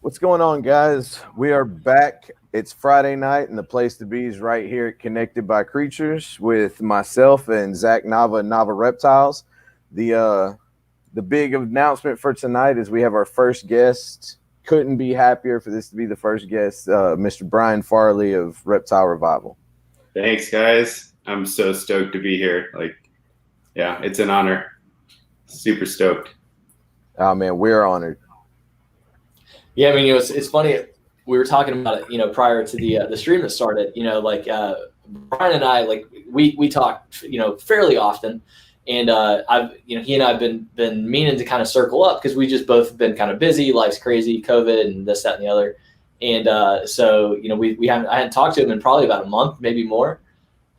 What's going on, guys? We are back. It's Friday night, and the place to be is right here at Connected by Creatures with myself and Zach Nava and Nava Reptiles. The big announcement for tonight is we have our first guest. Couldn't be happier for this to be the first guest, Mr. Brian Farrelly of Reptile Revival. Thanks, guys. I'm so stoked to be here. Yeah, it's an honor. Super stoked. Oh man, we're honored. Yeah, I mean, it's funny. We were talking about it, prior to the stream that started. Brian and I, we talk, fairly often, and he and I've been meaning to kind of circle up because we just both been kind of busy. Life's crazy, COVID, and this, that, and the other, and so I hadn't talked to him in probably about a month, maybe more,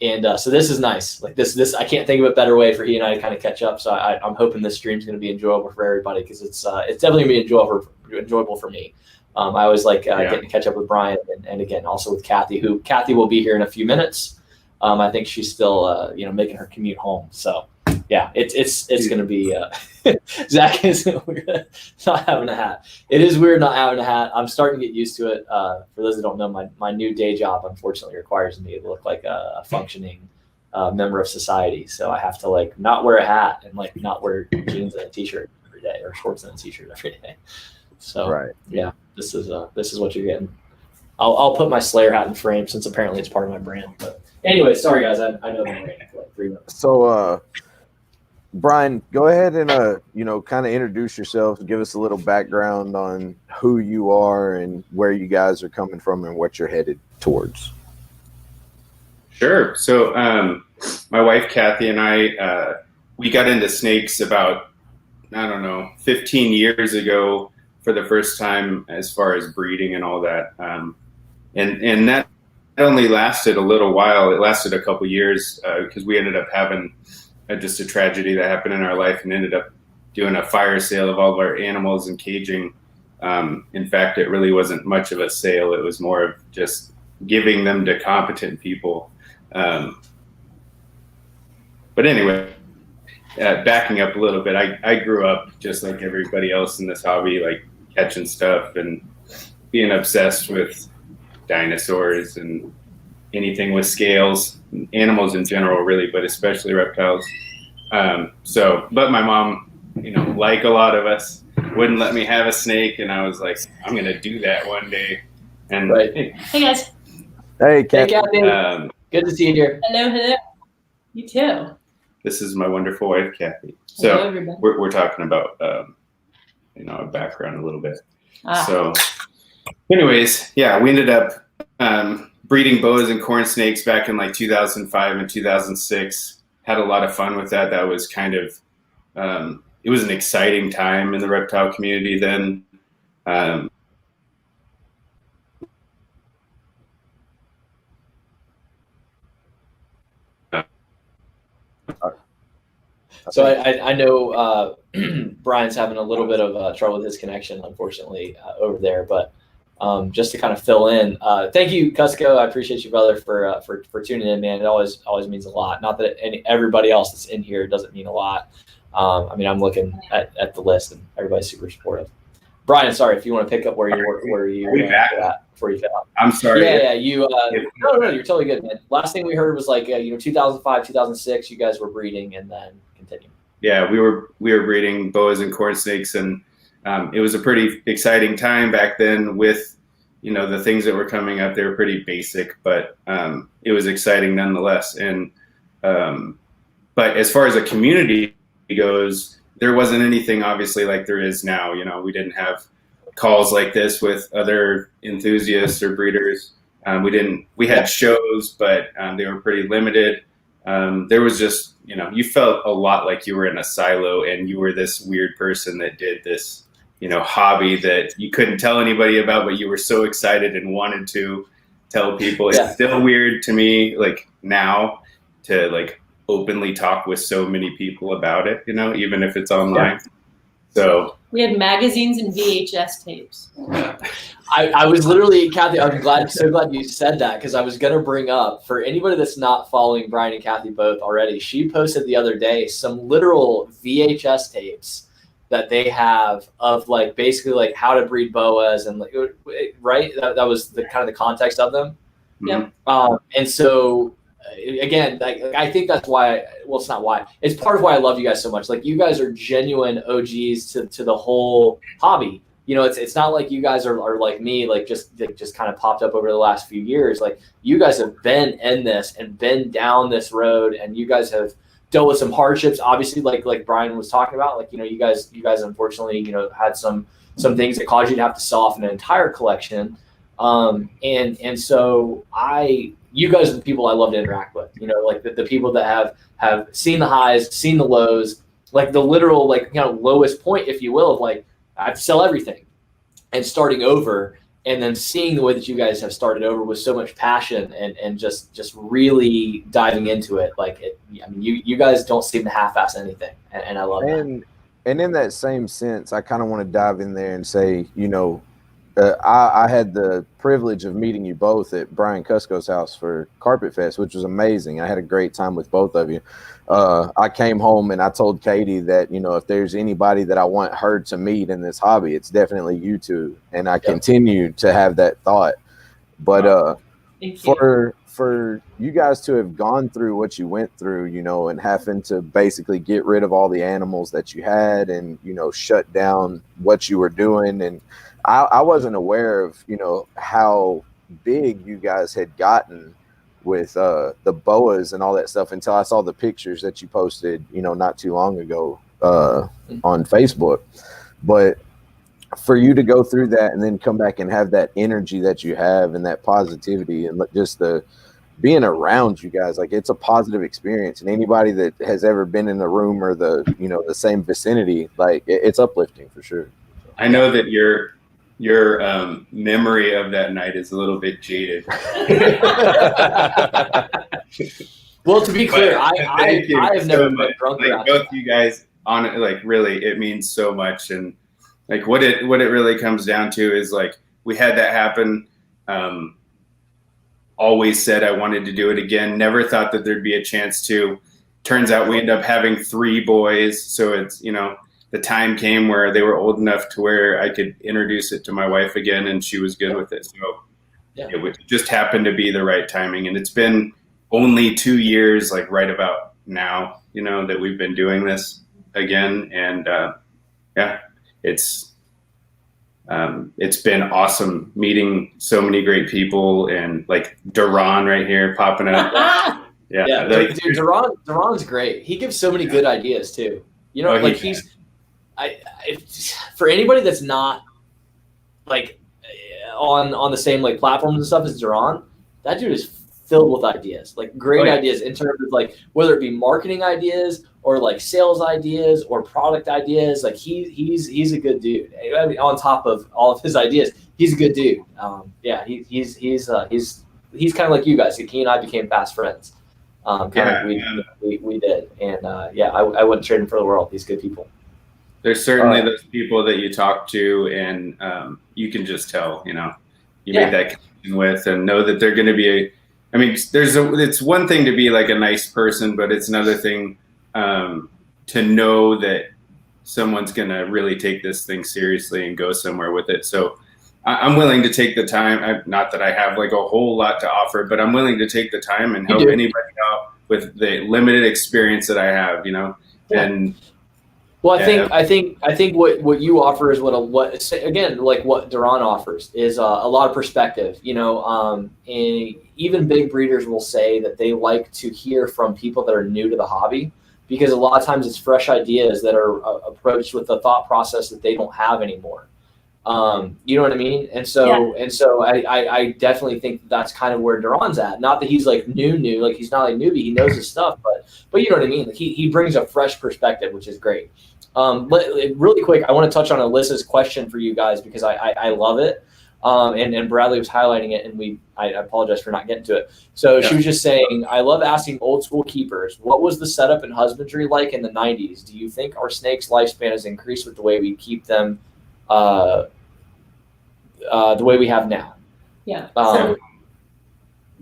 and so this is nice. This I can't think of a better way for he and I to kind of catch up. So I'm hoping this stream's going to be enjoyable for everybody because it's definitely going to be enjoyable for me. I always like getting to catch up with Brian and again also with Kathy, who will be here in a few minutes. I think she's still making her commute home. So yeah, it's going to be Zach is weird not having a hat. It is weird not having a hat. I'm starting to get used to it. For those that don't know, my new day job unfortunately requires me to look like a functioning member of society. So I have to not wear a hat and not wear jeans and a t-shirt every day or shorts and a t-shirt every day. So right. Yeah, this is what you're getting. I'll put my Slayer hat in frame since apparently it's part of my brand. But anyway, sorry guys, I know I'm ranting for 3 minutes. So Brian, go ahead and kind of introduce yourself, give us a little background on who you are and where you guys are coming from and what you're headed towards. Sure. So my wife Kathy and I we got into snakes about 15 years ago for the first time as far as breeding and all that. And that only lasted a little while. It lasted a couple years because we ended up having just a tragedy that happened in our life and ended up doing a fire sale of all of our animals and caging. In fact, it really wasn't much of a sale. It was more of just giving them to competent people. But anyway, backing up a little bit, I grew up just like everybody else in this hobby, catching stuff and being obsessed with dinosaurs and anything with scales, animals in general, really, but especially reptiles. But my mom, like a lot of us, wouldn't let me have a snake, and I was like, I'm going to do that one day. And right. Hey guys. Hey, Kathy. Good to see you here. Hello. You too. This is my wonderful wife, Kathy. So hello, we're talking about a background a little bit. So anyways, yeah, we ended up breeding boas and corn snakes back in 2005 and 2006. Had a lot of fun with that. That was kind of it was an exciting time in the reptile community then. So I know Brian's having a little bit of trouble with his connection, unfortunately, over there. But just to kind of fill in, thank you, Cusco. I appreciate you, brother, for tuning in, man. It always means a lot. Not that everybody else that's in here doesn't mean a lot. I'm looking at the list, and everybody's super supportive. Brian, sorry if you want to pick up where you were at before you fell out. I'm sorry. Yeah. You no, you're totally good, man. Last thing we heard was 2005, 2006. You guys were breeding, and then continue. Yeah, we were breeding boas and corn snakes, and it was a pretty exciting time back then with the things that were coming up. They were pretty basic, but it was exciting nonetheless. And but as far as a community goes, there wasn't anything obviously like there is now. We didn't have calls like this with other enthusiasts or breeders. We had shows, but they were pretty limited. There was just, you felt a lot like you were in a silo and you were this weird person that did this, hobby that you couldn't tell anybody about, but you were so excited and wanted to tell people. Yeah. It's still weird to me, now to openly talk with so many people about it, even if it's online. Yeah. So we had magazines and VHS tapes. I was literally, Kathy, I'm so glad you said that, because I was going to bring up, for anybody that's not following Brian and Kathy both already, she posted the other day some literal VHS tapes that they have of like basically like how to breed boas and like, right? That was the kind of the context of them. Yep. And so again, I think that's why. Well, it's not why. It's part of why I love you guys so much. Like you guys are genuine OGs to the whole hobby. You know, it's not like you guys are like me, like just kind of popped up over the last few years. Like you guys have been in this and been down this road, and you guys have dealt with some hardships. Obviously, like Brian was talking about, like, you know, you guys unfortunately, you know, had some things that caused you to have to sell off an entire collection. And so you guys are the people I love to interact with, you know, like the people that have seen the highs, seen the lows, like the literal, like, you know, lowest point, if you will, of like, I have to sell everything and starting over, and then seeing the way that you guys have started over with so much passion and just really diving into it. Like I mean, you guys don't seem to half-ass anything. And I love that. And in that same sense, I kind of want to dive in there and say, you know, I had the privilege of meeting you both at Brian Cusco's house for Carpet Fest, which was amazing. I had a great time with both of you. I came home and I told Katie that, you know, if there's anybody that I want her to meet in this hobby, it's definitely you two. And I continue to have that thought. But for you guys to have gone through what you went through, you know, and having to basically get rid of all the animals that you had and, you know, shut down what you were doing. And I wasn't aware of, you know, how big you guys had gotten with the boas and all that stuff until I saw the pictures that you posted, you know, not too long ago on Facebook. But for you to go through that and then come back and have that energy that you have and that positivity and just the being around you guys, like it's a positive experience. And anybody that has ever been in the room or the, you know, the same vicinity, like it's uplifting for sure. I know that your memory of that night is a little bit jaded. Well, to be clear, I have never been drunk. Like both you guys on it, like really, it means so much. And like what it really comes down to is like we had that happen. Always said I wanted to do it again. Never thought that there'd be a chance to. Turns out we end up having 3 boys. So it's, you know, the time came where they were old enough to where I could introduce it to my wife again, and she was good with it. So it just happened to be the right timing. And it's been only 2 years, like right about now, you know, that we've been doing this again. And it's been awesome meeting so many great people, and like Duran right here popping up. Dude, Duran's great. He gives so many good ideas too. You know, like for anybody that's not like on the same like platforms and stuff as Duran, that dude is filled with ideas, like great ideas in terms of like whether it be marketing ideas or like sales ideas or product ideas. Like he's a good dude. I mean, on top of all of his ideas, he's a good dude. He's kind of like you guys. He and I became fast friends. We did, and I wouldn't trade him for the world. He's good people. There's certainly those people that you talk to, and you can just tell, you know, you make that connection with, and know that they're going to be it's one thing to be like a nice person, but it's another thing to know that someone's going to really take this thing seriously and go somewhere with it. So I'm willing to take the time. Not that I have like a whole lot to offer, but I'm willing to take the time and help anybody out with the limited experience that I have, you know. And well, I think what you offer is what again, like what Duran offers is a lot of perspective. You know, and even big breeders will say that they like to hear from people that are new to the hobby, because a lot of times it's fresh ideas that are approached with the thought process that they don't have anymore. You know what I mean? And so I definitely think that's kind of where Duran's at. Not that he's like new, like he's not like newbie. He knows his stuff, but you know what I mean? Like he brings a fresh perspective, which is great. Really quick, I want to touch on Alyssa's question for you guys because I love it. And Bradley was highlighting it, and I apologize for not getting to it. So she was just saying, I love asking old school keepers, what was the setup in husbandry like in the 90s? Do you think our snakes' lifespan has increased with the way we keep them the way we have now? Yeah.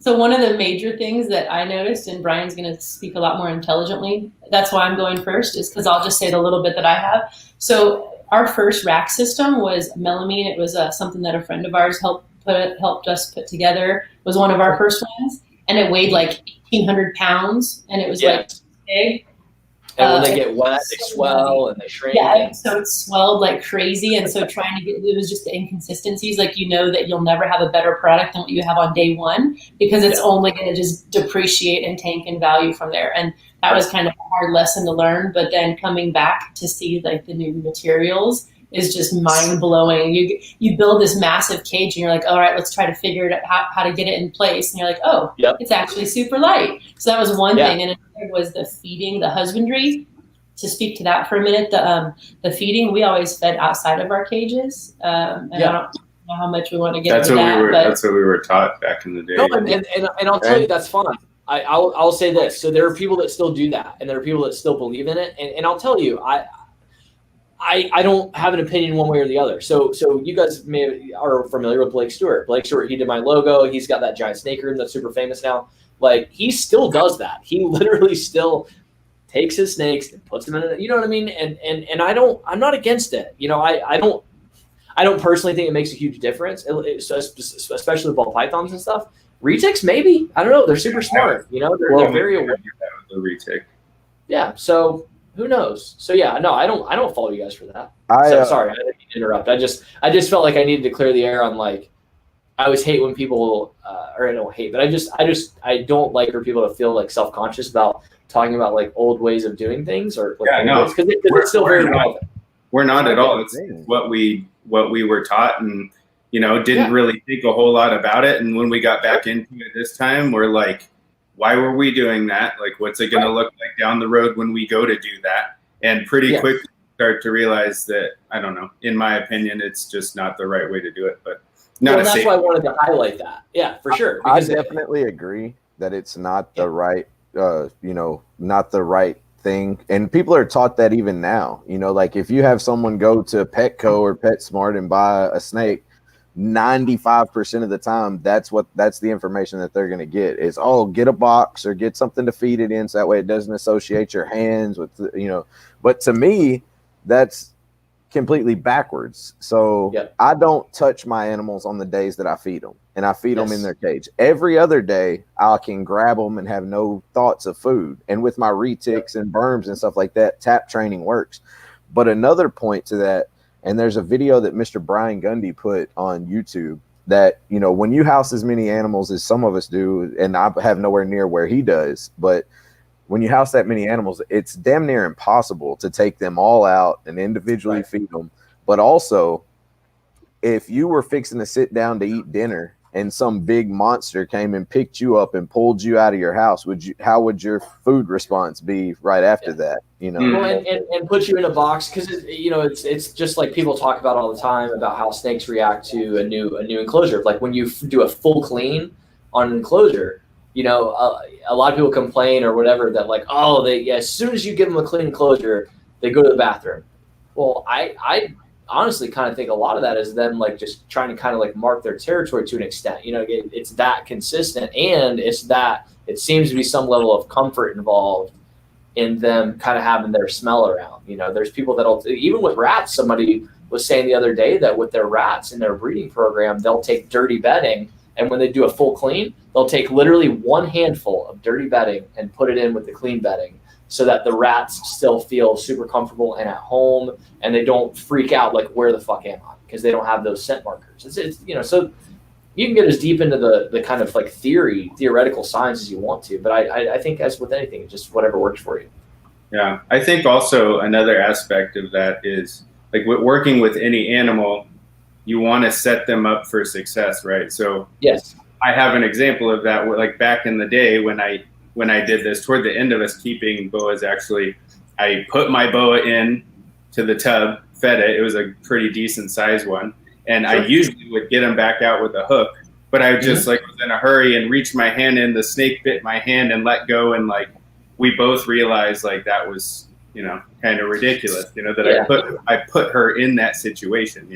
So one of the major things that I noticed, and Brian's going to speak a lot more intelligently, that's why I'm going first, is because I'll just say the little bit that I have. So our first rack system was melamine. It was something that a friend of ours helped us put together. It was one of our first ones, and it weighed like 1,800 pounds, and it was like big. And when they get wet, they swell and they shrink. Yeah, so it swelled like crazy. And so trying to it was just the inconsistencies. Like, you know that you'll never have a better product than what you have on day one, because it's only going to just depreciate and tank in value from there. And that was kind of a hard lesson to learn. But then coming back to see like the new materials is just mind blowing. You build this massive cage and you're like, all right, let's try to figure it out how to get it in place. And you're like, oh, it's actually super light. So that was one thing. And another was the feeding, the husbandry. To speak to that for a minute, the feeding, we always fed outside of our cages. And I don't know how much we want to get into that. That's what we were taught back in the day. No, and I'll tell you, that's fine. I'll say this. So there are people that still do that, and there are people that still believe in it. And I'll tell you, I don't have an opinion one way or the other. So you guys are familiar with Blake Stewart. Blake Stewart, he did my logo. He's got that giant snake room that's super famous now. Like, he still does that. He literally still takes his snakes and puts them in it. You know what I mean? And I'm not against it. You know, I don't personally think it makes a huge difference, especially with ball pythons and stuff. Retics, maybe. I don't know. They're super smart. You know, they're very aware. The retic. Yeah. So who knows? So yeah, no, I don't follow you guys for that. Sorry, I didn't interrupt. I just felt like I needed to clear the air on, like, I always hate when people, or I don't hate, but I don't like for people to feel like self-conscious about talking about like old ways of doing things, or because it's still very relevant. We're not at all. It's what we were taught, and didn't really think a whole lot about it. And when we got back into it this time, we're like, why were we doing that? Like, what's it going to look like down the road when we go to do that? And pretty quickly start to realize that, I don't know, in my opinion, it's just not the right way to do it. But that's why I wanted to highlight that. Yeah, for sure. I definitely agree that it's not the right, not the right thing. And people are taught that even now. Like, if you have someone go to Petco or PetSmart and buy a snake, 95% of the time, that's the information that they're going to get is, get a box or get something to feed it in, so that way it doesn't associate your hands with But to me, that's completely backwards. So I don't touch my animals on the days that I feed them, and I feed them in their cage. Every other day I can grab them and have no thoughts of food. And with my retics and berms and stuff like that, tap training works. But another point to that, and there's a video that Mr. Brian Gundy put on YouTube that, when you house as many animals as some of us do, and I have nowhere near where he does, but when you house that many animals, it's damn near impossible to take them all out and individually feed them. But also, if you were fixing to sit down to eat dinner and some big monster came and picked you up and pulled you out of your house, how would your food response be right after that? Well, and put you in a box, because it's just like people talk about all the time about how snakes react to a new enclosure. Like, when you do a full clean on an enclosure, a lot of people complain or whatever that, like, as soon as you give them a clean enclosure, they go to the bathroom. Well, I honestly kind of think a lot of that is them, like, just trying to kind of like mark their territory to an extent. It's that consistent, and it's that it seems to be some level of comfort involved in them kind of having their smell around. There's people that'll, even with rats, somebody was saying the other day that with their rats in their breeding program, they'll take dirty bedding, and when they do a full clean, they'll take literally one handful of dirty bedding and put it in with the clean bedding, so that the rats still feel super comfortable and at home, and they don't freak out like, where the fuck am I? Because they don't have those scent markers. It's so you can get as deep into the kind of like theoretical science as you want to, but I think, as with anything, it's just whatever works for you. Yeah, I think also another aspect of that is, like, working with any animal, you want to set them up for success, right? So yes, I have an example of that. Like, back in the day when I did this, toward the end of us keeping boas, actually, I put my boa in to the tub, fed it. It was a pretty decent size one. And I usually would get him back out with a hook, but I just was in a hurry and reached my hand in, the snake bit my hand and let go. And like, we both realized, like, that was, kind of ridiculous, that I put her in that situation,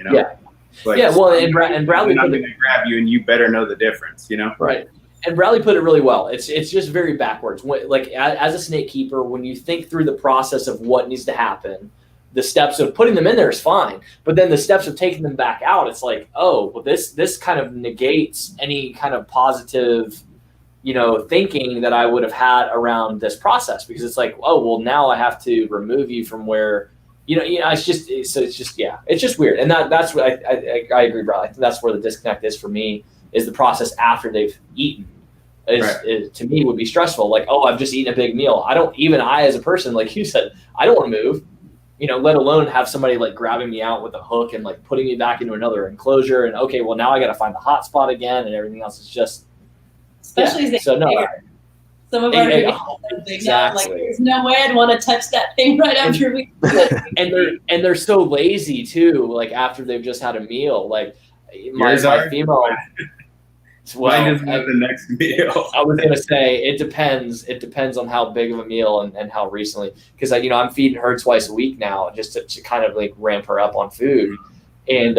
Like, well, and Bradley, I'm going to grab you, and you better know the difference, Right. And Bradley put it really well. It's just very backwards. Like as a snake keeper, when you think through the process of what needs to happen, the steps of putting them in there is fine, but then the steps of taking them back out, it's like, oh, well, this kind of negates any kind of positive, thinking that I would have had around this process, because it's like, oh, well, now I have to remove you from where, it's just weird. And that's what I agree, Bradley. I think that's where the disconnect is for me, is the process after they've eaten. To me would be stressful. Like, oh, I've just eaten a big meal. I as a person, like you said, I don't want to move, let alone have somebody like grabbing me out with a hook and like putting me back into another enclosure. And okay, well, now I got to find the hot spot again, and everything else is just, especially as they some of our exactly. Like, there's no way I'd want to touch that thing right after we. and they're so lazy too. Like after they've just had a meal, like my female. Well, mine isn't the next meal. I was gonna say it depends. It depends on how big of a meal and how recently, because I'm feeding her twice a week now, just to kind of like ramp her up on food, and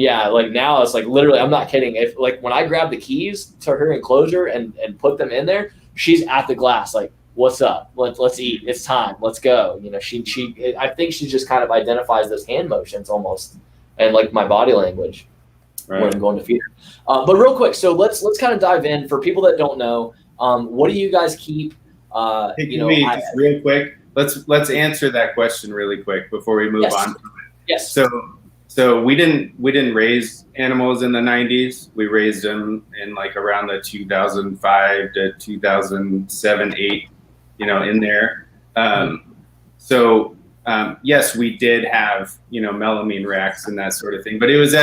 yeah, like now it's like literally, I'm not kidding. If like when I grab the keys to her enclosure and put them in there, she's at the glass like, what's up? Let's eat. It's time. Let's go. I think she just kind of identifies those hand motions almost, and like my body language. Right. When I'm going to feed her. But real quick, so let's kind of dive in for people that don't know. What do you guys keep? Just real quick. Let's answer that question really quick before we move on. Yes. So we didn't raise animals in the 90s. We raised them in like around the 2005 to 2007, 8, in there. Yes, we did have melamine racks and that sort of thing, but it was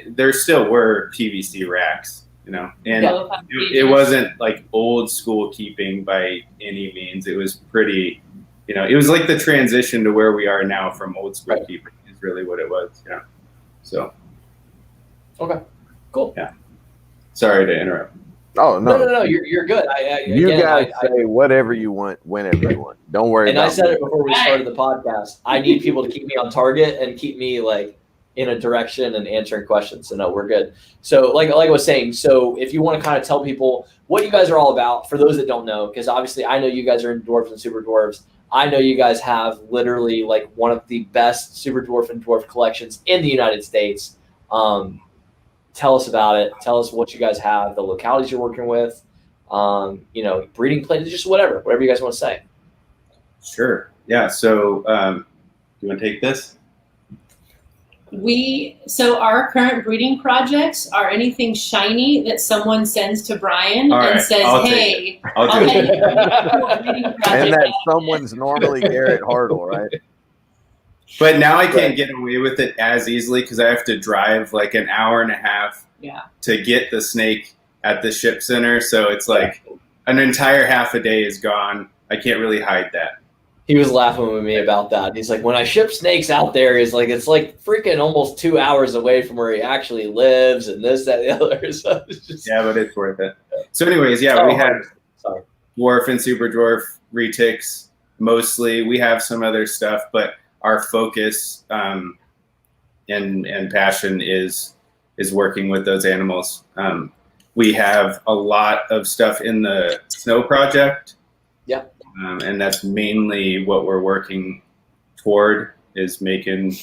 there still were PVC racks, and it wasn't like old school keeping by any means. It was pretty, it was like the transition to where we are now from old school keeping is really what it was. Yeah. So. Okay. Cool. Yeah. Sorry to interrupt. Oh no. No. You're good. You guys say whatever you want, whenever you want. Don't worry. And I said it before we started the podcast. I need people to keep me on target and keep me like in a direction and answering questions. So no, we're good. So like I was saying, so if you want to kind of tell people what you guys are all about, for those that don't know, because obviously I know you guys are in dwarves and super dwarves. I know you guys have literally like one of the best super dwarf and dwarf collections in the United States. Tell us about it. Tell us what you guys have, the localities you're working with, breeding places, just whatever you guys want to say. Sure. Yeah. So you want to take this? So our current breeding projects are anything shiny that someone sends to Brian and says, "Hey, I'll do it." And that someone's normally Garrett Hartle, right? But now I can't get away with it as easily because I have to drive like an hour and a half to get the snake at the ship center. So it's like an entire half a day is gone. I can't really hide that. He was laughing with me about that. He's like, when I ship snakes out there, it's like freaking almost 2 hours away from where he actually lives, and this, that, the other. So it's just... Yeah, but it's worth it. So, anyways, we have dwarf and super dwarf retics mostly. We have some other stuff, but our focus and passion is working with those animals. We have a lot of stuff in the Snow Project. Yeah. And that's mainly what we're working toward, is making,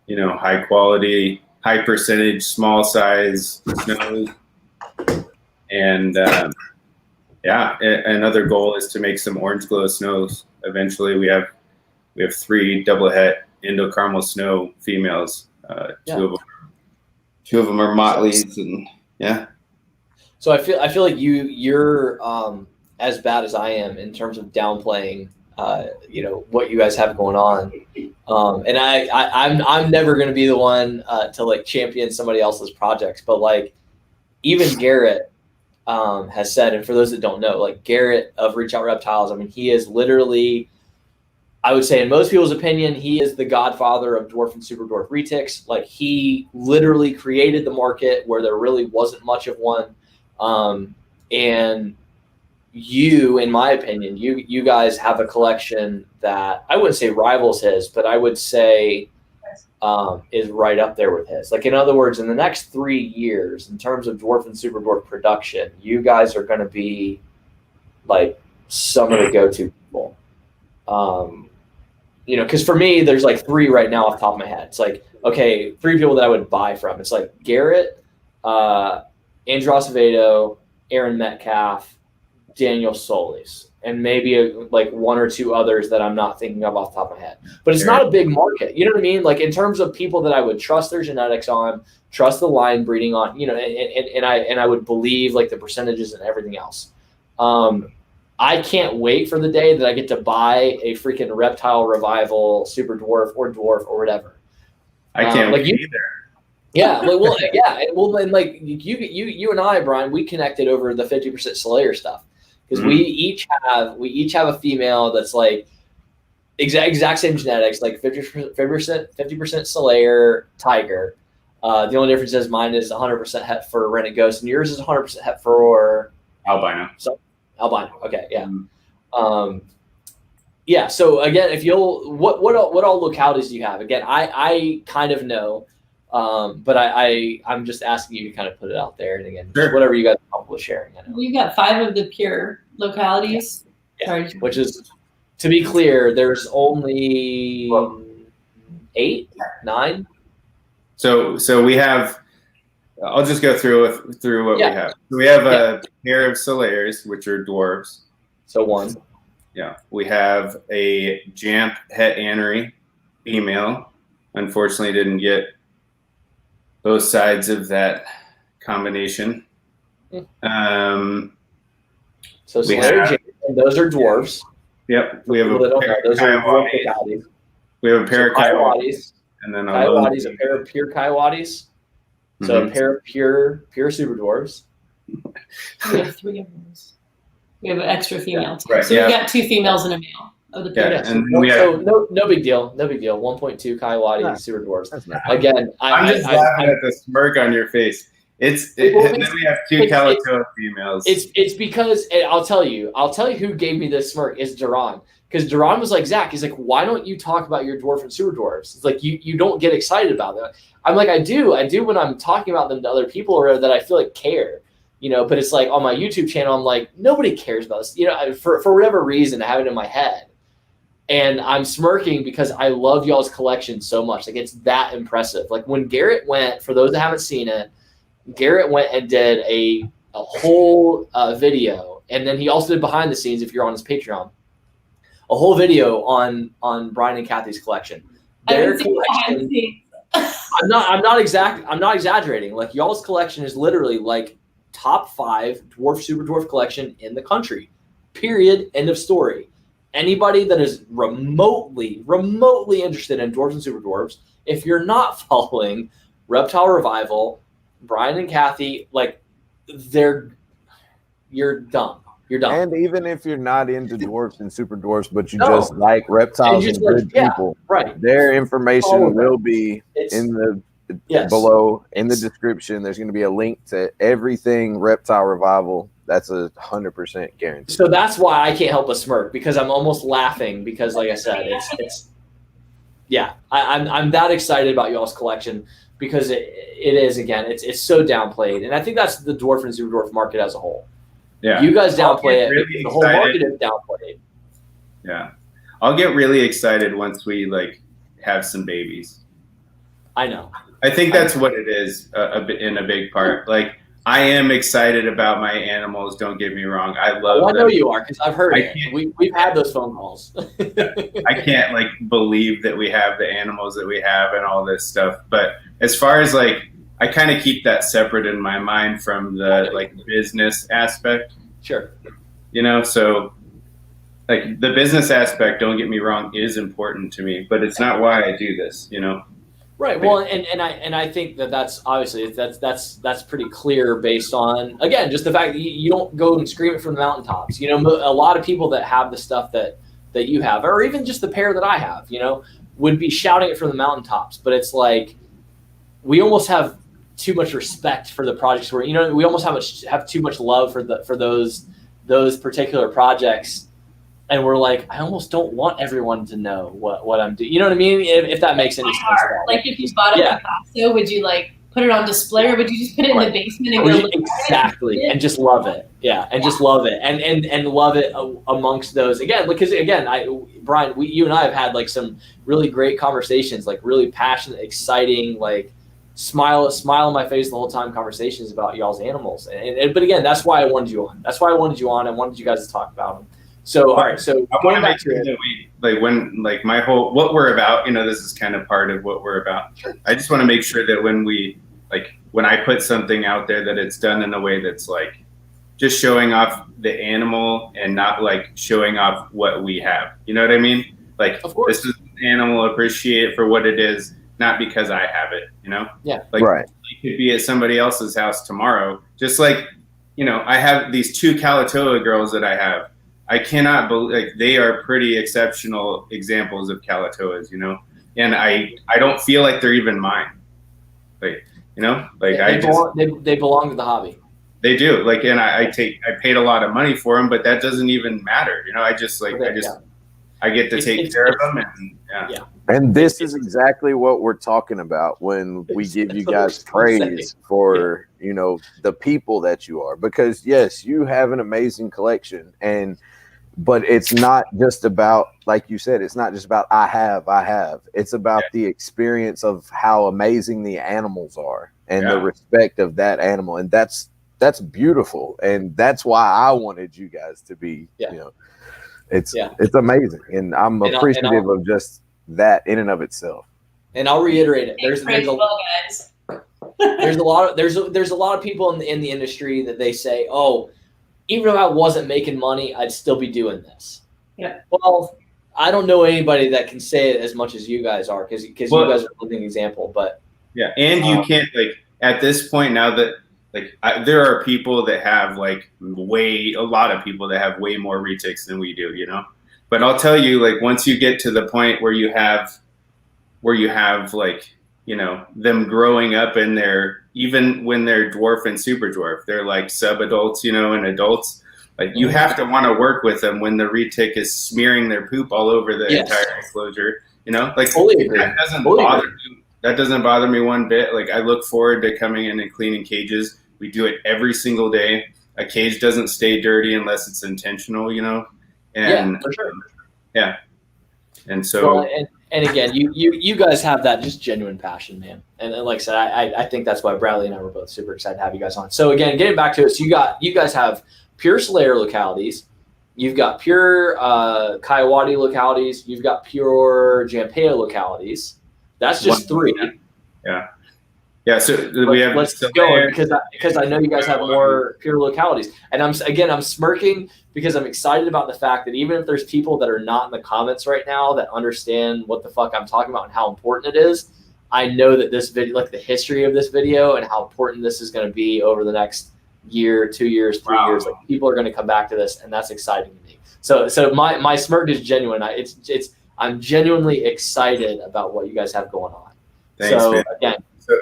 high quality, high percentage, small size snows. And another goal is to make some orange glow snows. Eventually, we have 3 double het Indo-Caramel snow females. Two of them are Motleys, and yeah. So I feel like you're as bad as I am in terms of downplaying, what you guys have going on. And I'm never going to be the one to like champion somebody else's projects, but like even Garrett has said, and for those that don't know, like Garrett of Reach Out Reptiles, I mean, he is literally, I would say in most people's opinion, he is the godfather of dwarf and super dwarf retics. Like he literally created the market where there really wasn't much of one. And you, in my opinion, you guys have a collection that I wouldn't say rivals his, but I would say is right up there with his. Like, in other words, in the next 3 years, in terms of dwarf and super dwarf production, you guys are going to be like some of the go-to people. Because for me, there's like 3 right now off the top of my head. It's like, okay, 3 people that I would buy from. It's like Garrett, Andrew Acevedo, Aaron Metcalf, Daniel Solis, and maybe like 1 or 2 others that I'm not thinking of off the top of my head. But it's not a big market. You know what I mean? Like, in terms of people that I would trust their genetics on, trust the line breeding on, and I would believe like the percentages and everything else. I can't wait for the day that I get to buy a freaking Reptile Revival super dwarf or whatever. I can't wait either. Yeah, well, then like you and I, Brian, we connected over the 50% Slayer stuff because we each have a female that's like exact same genetics, like 50% Slayer Tiger. The only difference is mine is 100% het for Rented Ghost, and yours is 100% het for albino. So albino, okay, yeah. Yeah. So again, if you'll, what all localities do you have? Again, I kind of know. But I'm just asking you to kind of put it out there, and again, whatever you guys are comfortable with sharing. I know. We've got 5 of the pure localities. Yeah. Sorry. Which is, to be clear, there's only 8, 9. So we have. I'll just go through what we have. So we have a pair of Solayers, which are dwarves. So 1. Yeah, we have a Jamp het Anery female. Unfortunately, didn't get both sides of that combination. So Slayer, those are dwarves. Yep, we have a pair of Coyotes. We have a pair of Coyotes, and then Coyotes, a pair of pure Coyotes. So a pair of pure super dwarves. We have 3 of those. We have an extra female too. Right, so we've got 2 females and a male of the pure. And no big deal. 1.2 Coyotes super dwarves. Again, I'm just laughing at the smirk on your face. And then we have 2 Calico females. It's because I'll tell you who gave me this smirk is Duran. Because Duran was like, Zach, he's like, why don't you talk about your dwarf and super dwarves? It's like you don't get excited about that. I'm like, I do when I'm talking about them to other people or that I feel like care. But it's like on my YouTube channel, I'm like, nobody cares about this. For whatever reason, I have it in my head. And I'm smirking because I love y'all's collection so much. Like, it's that impressive. Like, when Garrett went, for those that haven't seen it, Garrett went and did a whole video. And then he also did behind the scenes, if you're on his Patreon, a whole video on Brian and Kathy's collection. Their collection. I'm not exaggerating. Like, y'all's collection is literally like top 5 dwarf super dwarf collection in the country. Period. End of story. Anybody that is remotely interested in dwarves and super dwarves, if you're not following Reptile Revival, Brian and Kathy, like, you're dumb. You're dumb. And even if you're not into dwarfs and super dwarfs, but you just like reptiles and good people, right? Their information will be in the below in the description. There's going to be a link to everything Reptile Revival. That's 100% guaranteed. So that's why I can't help but smirk, because I'm almost laughing because, like I said, I'm that excited about y'all's collection because it is, again, it's so downplayed, and I think that's the dwarf and super dwarf market as a whole. Yeah, you guys downplay it. The whole market is downplayed. Yeah, I'll get really excited once we have some babies. I know. I think that's what it is in a big part. Like, I am excited about my animals. Don't get me wrong. I love them. I know you are, because I've heard it. We've had those phone calls. I can't believe that we have the animals that we have and all this stuff. But as far as I kind of keep that separate in my mind from the business aspect. Sure. So the business aspect, don't get me wrong, is important to me, but it's not why I do this, Right. Well, and I think that's obviously that's pretty clear based on, again, just the fact that you don't go and scream it from the mountaintops. A lot of people that have the stuff that you have, or even just the pair that I have, would be shouting it from the mountaintops. But it's like we almost have too much respect for the projects we almost have too much love for those particular projects and we're like, I almost don't want everyone to know what I'm doing. You know what I mean? If that makes any sense at all. Like if you bought a Picasso, would you like put it on display, or would you just put it in the basement and go look exactly and just love it? Yeah, and just love it and love it amongst those again, because again, Brian, you and I have had like some really great conversations, like really passionate, exciting, like smile on my face the whole time conversations about y'all's animals. But again, that's why I wanted you on. That's why I wanted you on. I wanted you guys to talk about them. So, all right. So I want to make sure that we, like, when, like, my whole, what we're about, you know, this is kind of part of what we're about. Sure. I just want to make sure that when we, like, when I put something out there, that it's done in a way that's like just showing off the animal and not like showing off what we have. You know what I mean? Like, this is an animal, appreciate it for what it is, not because I have it, you know? Yeah. Like, it could be at somebody else's house tomorrow. Just like, you know, I have these 2 Kalatoa girls that I have. I cannot believe, like, they are pretty exceptional examples of Kalatoas, you know? And I don't feel like they're even mine. Like, you know, like they belong to the hobby. They do. Like, and I paid a lot of money for them, but that doesn't even matter. You know, I get to take care of them. And And this is exactly what we're talking about when we give you guys praise for, you know, the people that you are, because yes, you have an amazing collection, but it's not just about, like you said, it's not just about I have. It's about the experience of how amazing the animals are and the respect of that animal. And that's beautiful. And that's why I wanted you guys to be, you know, it's amazing. And I'm appreciative of just that in and of itself. And I'll reiterate it. There's a lot of people in the industry that they say, oh, even if I wasn't making money, I'd still be doing this. Yeah. Well, I don't know anybody that can say it as much as you guys are, because you guys are a living example. But and you can't, like, at this point now that, like, there are people that have like a lot of people that have way more retics than we do, you know. But I'll tell you, like, once you get to the point where you have like, you know, them growing up in their, even when they're dwarf and super dwarf, they're like sub-adults, you know, and adults. Like, you have to want to work with them when the retic is smearing their poop all over the entire enclosure, you know. Like, that doesn't bother me one bit. Like, I look forward to coming in and cleaning cages. We do it every single day. A cage doesn't stay dirty unless it's intentional, you know. And for sure. And so, and again, you guys have that just genuine passion, man. And like I said, I think that's why Bradley and I were both super excited to have you guys on. So again, getting back to it, so you guys have pure Slayer localities, you've got pure Coyote localities, you've got pure Jampeo localities. That's just 3. Yeah, so let's go, because I know you guys have more pure localities, and I'm smirking because I'm excited about the fact that even if there's people that are not in the comments right now that understand what the fuck I'm talking about and how important it is, I know that this video, like the history of this video and how important this is going to be over the next year, 2 years, 3 years, like people are going to come back to this, and that's exciting to me. So my smirk is genuine. I'm genuinely excited about what you guys have going on. Thanks, so man. Again.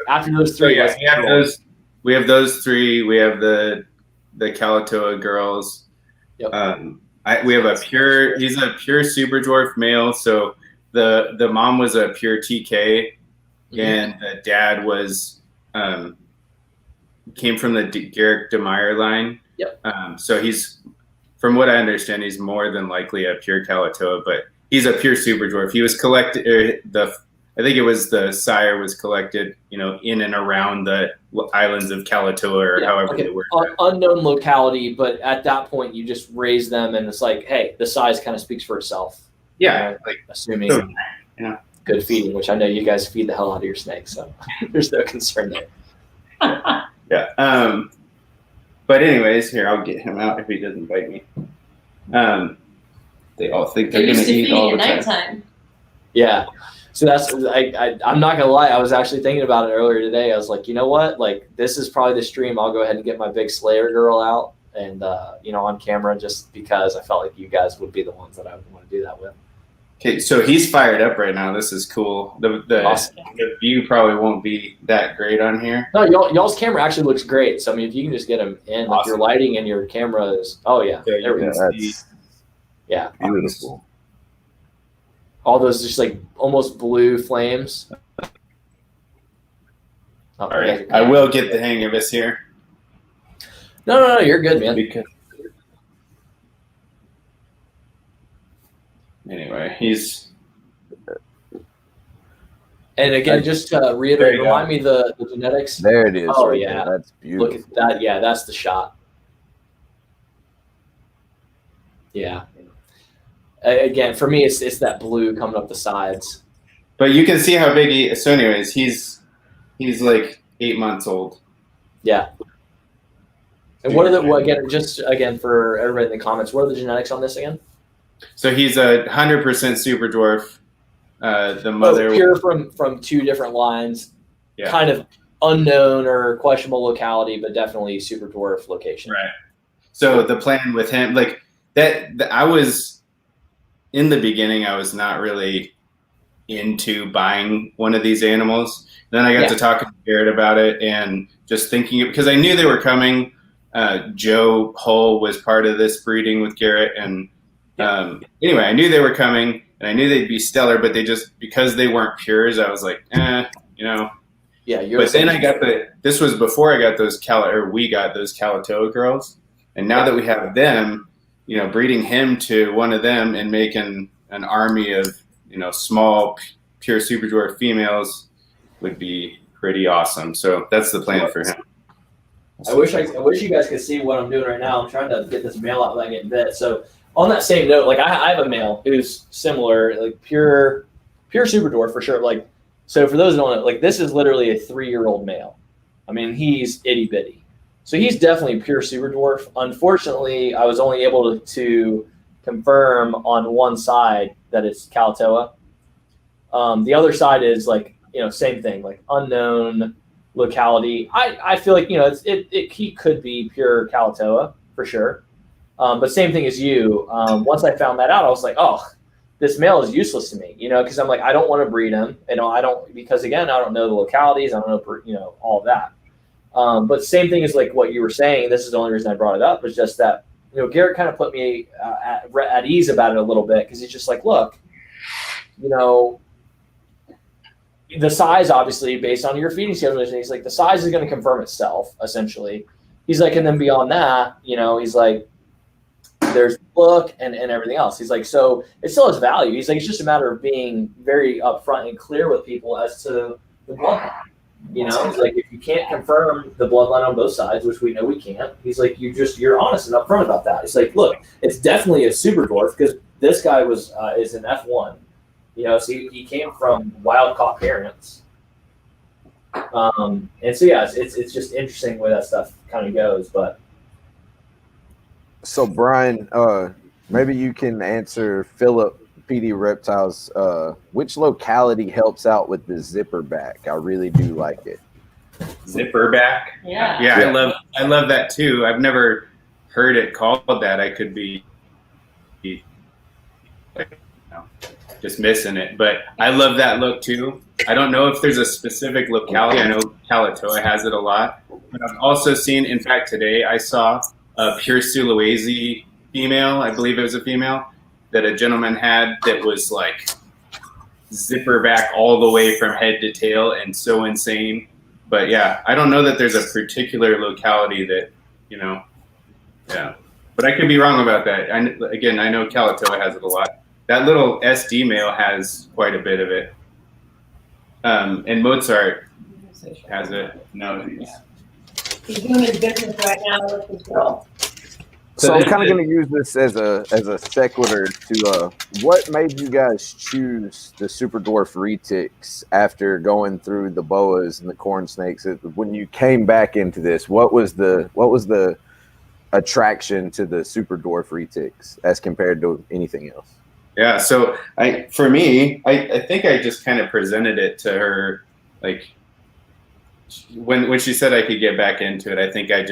After those 3, we have those 3. We have the Kalatoa girls. Yep. We have he's a pure super dwarf male. So the mom was a pure TK, and the dad was came from the Garrick DeMeyer line. Yep. So he's, from what I understand, he's more than likely a pure Kalatoa, but he's a pure super dwarf. He was collected, I think it was the sire was collected, you know, in and around the islands of Kalatoa, or however they were. Unknown locality, but at that point you just raise them, and it's like, hey, the size kind of speaks for itself. Yeah, like assuming good feeding, which I know you guys feed the hell out of your snakes, so there's no concern there. But anyways, here, I'll get him out if he doesn't bite me. They all think they're going to eat all the time. Yeah. So that's, I'm not going to lie. I was actually thinking about it earlier today. I was like, you know what? Like, this is probably the stream. I'll go ahead and get my big Slayer girl out and, you know, on camera, just because I felt like you guys would be the ones that I would want to do that with. Okay. So he's fired up right now. This is cool. Awesome. The view probably won't be that great on here. No, y'all's camera actually looks great. So, I mean, if you can just get him in, like your lighting and your camera is, there we go. Yeah. Beautiful. All those just like almost blue flames. Oh, All right, I will get the hang of this here. No, you're good, man. Anyway, he's. And again, just to reiterate, remind me the genetics. There it is. Oh, right yeah. there. That's beautiful. Look at that. Yeah, that's the shot. Yeah. Again, for me, it's that blue coming up the sides. But you can see how big he is. So anyways, he's like 8 months old. Yeah. And what are again for everybody in the comments, what are the genetics on this again? So he's 100% super dwarf. The mother pure from 2 different lines. Yeah. Kind of unknown or questionable locality, but definitely super dwarf location. Right. So the plan with him, like that I was in the beginning, I was not really into buying one of these animals. Then I got to talking to Garrett about it and just thinking, because I knew they were coming. Joe Hull was part of this breeding with Garrett, and anyway, I knew they were coming, and I knew they'd be stellar, but they just, because they weren't pures, I was like, you know. Yeah, but then I got this was before I got we got those Kalatoa girls, and now that we have them, you know, breeding him to one of them and making an army of, you know, small pure super dwarf females would be pretty awesome. So that's the plan for him. I wish you guys could see what I'm doing right now. I'm trying to get this male out without getting bit. So on that same note, like I have a male who's similar, like pure super dwarf for sure. Like, so for those who don't know, like this is literally a 3-year-old male. I mean, he's itty bitty. So he's definitely pure super dwarf. Unfortunately, I was only able to confirm on one side that it's Kalatoa. The other side is like, you know, same thing, like unknown locality. I feel like, you know, he could be pure Kalatoa for sure. But same thing as you. Once I found that out, I was like, oh, this male is useless to me, you know, because I'm like, I don't want to breed him. You know, because again, I don't know the localities. I don't know, you know, all of that. But same thing as like what you were saying. This is the only reason I brought it up, was just that, you know, Garrett kind of put me at ease about it a little bit, because he's just like, look, you know, the size, obviously, based on your feeding schedule, he's like, the size is going to confirm itself, essentially. He's like, and then beyond that, you know, he's like, there's look and everything else. He's like, so it still has value. He's like, it's just a matter of being very upfront and clear with people as to the bloodline. You know, it's like, if you can't confirm the bloodline on both sides, which we know we can't, he's like, you're honest and upfront about that. He's like, look, it's definitely a super dwarf, because this guy is an F1. You know, so he came from wild caught parents. And so yeah, it's just interesting where that stuff kind of goes. But so Brian, maybe you can answer Philip PD Reptiles. Which locality helps out with the zipper back? I really do like it. Zipper back. Yeah. I love that too. I've never heard it called that. I could be like, just missing it, but I love that look too. I don't know if there's a specific locality. I know Kalatoa has it a lot, but I've also seen, in fact, today I saw a pure Sulawesi female, I believe it was a female, that a gentleman had that was like zipper back all the way from head to tail and so insane. But yeah, I don't know that there's a particular locality that, you know, yeah. But I could be wrong about that. I know Kalatoa has it a lot. That little SD male has quite a bit of it. And Mozart has it. No, he's doing his business right now with his girl. So I'm kind of going to use this as a sequitur to what made you guys choose the super dwarf retics after going through the boas and the corn snakes? When you came back into this, what was the attraction to the super dwarf retics as compared to anything else? Yeah, so I think I just kind of presented it to her, like when she said I could get back into it. I think I've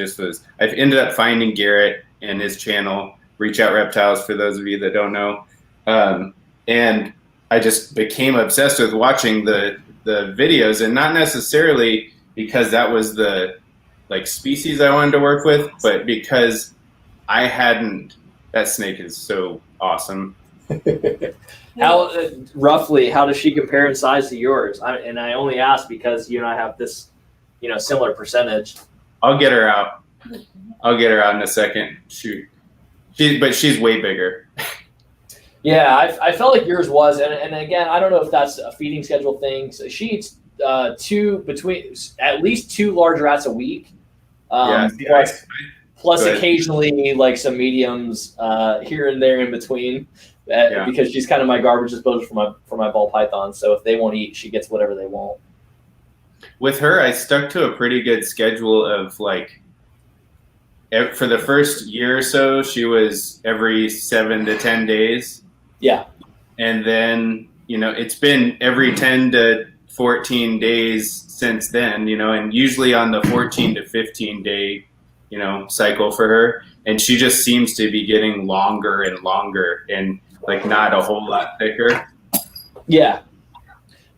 ended up finding Garrett and his channel, Reach Out Reptiles, for those of you that don't know, and I just became obsessed with watching the videos, and not necessarily because that was the like species I wanted to work with, but because I hadn't that snake is so awesome. How roughly? How does she compare in size to yours? I only ask because you and I have this, similar percentage. I'll get her out. I'll get her out in a second. Shoot, but she's way bigger. Yeah, I felt like yours was, and again, I don't know if that's a feeding schedule thing. So she eats at least 2 large rats a week. Plus occasionally like some mediums here and there in between. Because she's kind of my garbage disposal for my ball pythons. So if they won't eat, she gets whatever they want. With her, I stuck to a pretty good schedule of like, for the first year or so, she was every 7 to 10 days. Yeah. And then, it's been every 10 to 14 days since then, and usually on the 14 to 15 day, cycle for her. And she just seems to be getting longer and longer and like not a whole lot thicker. Yeah.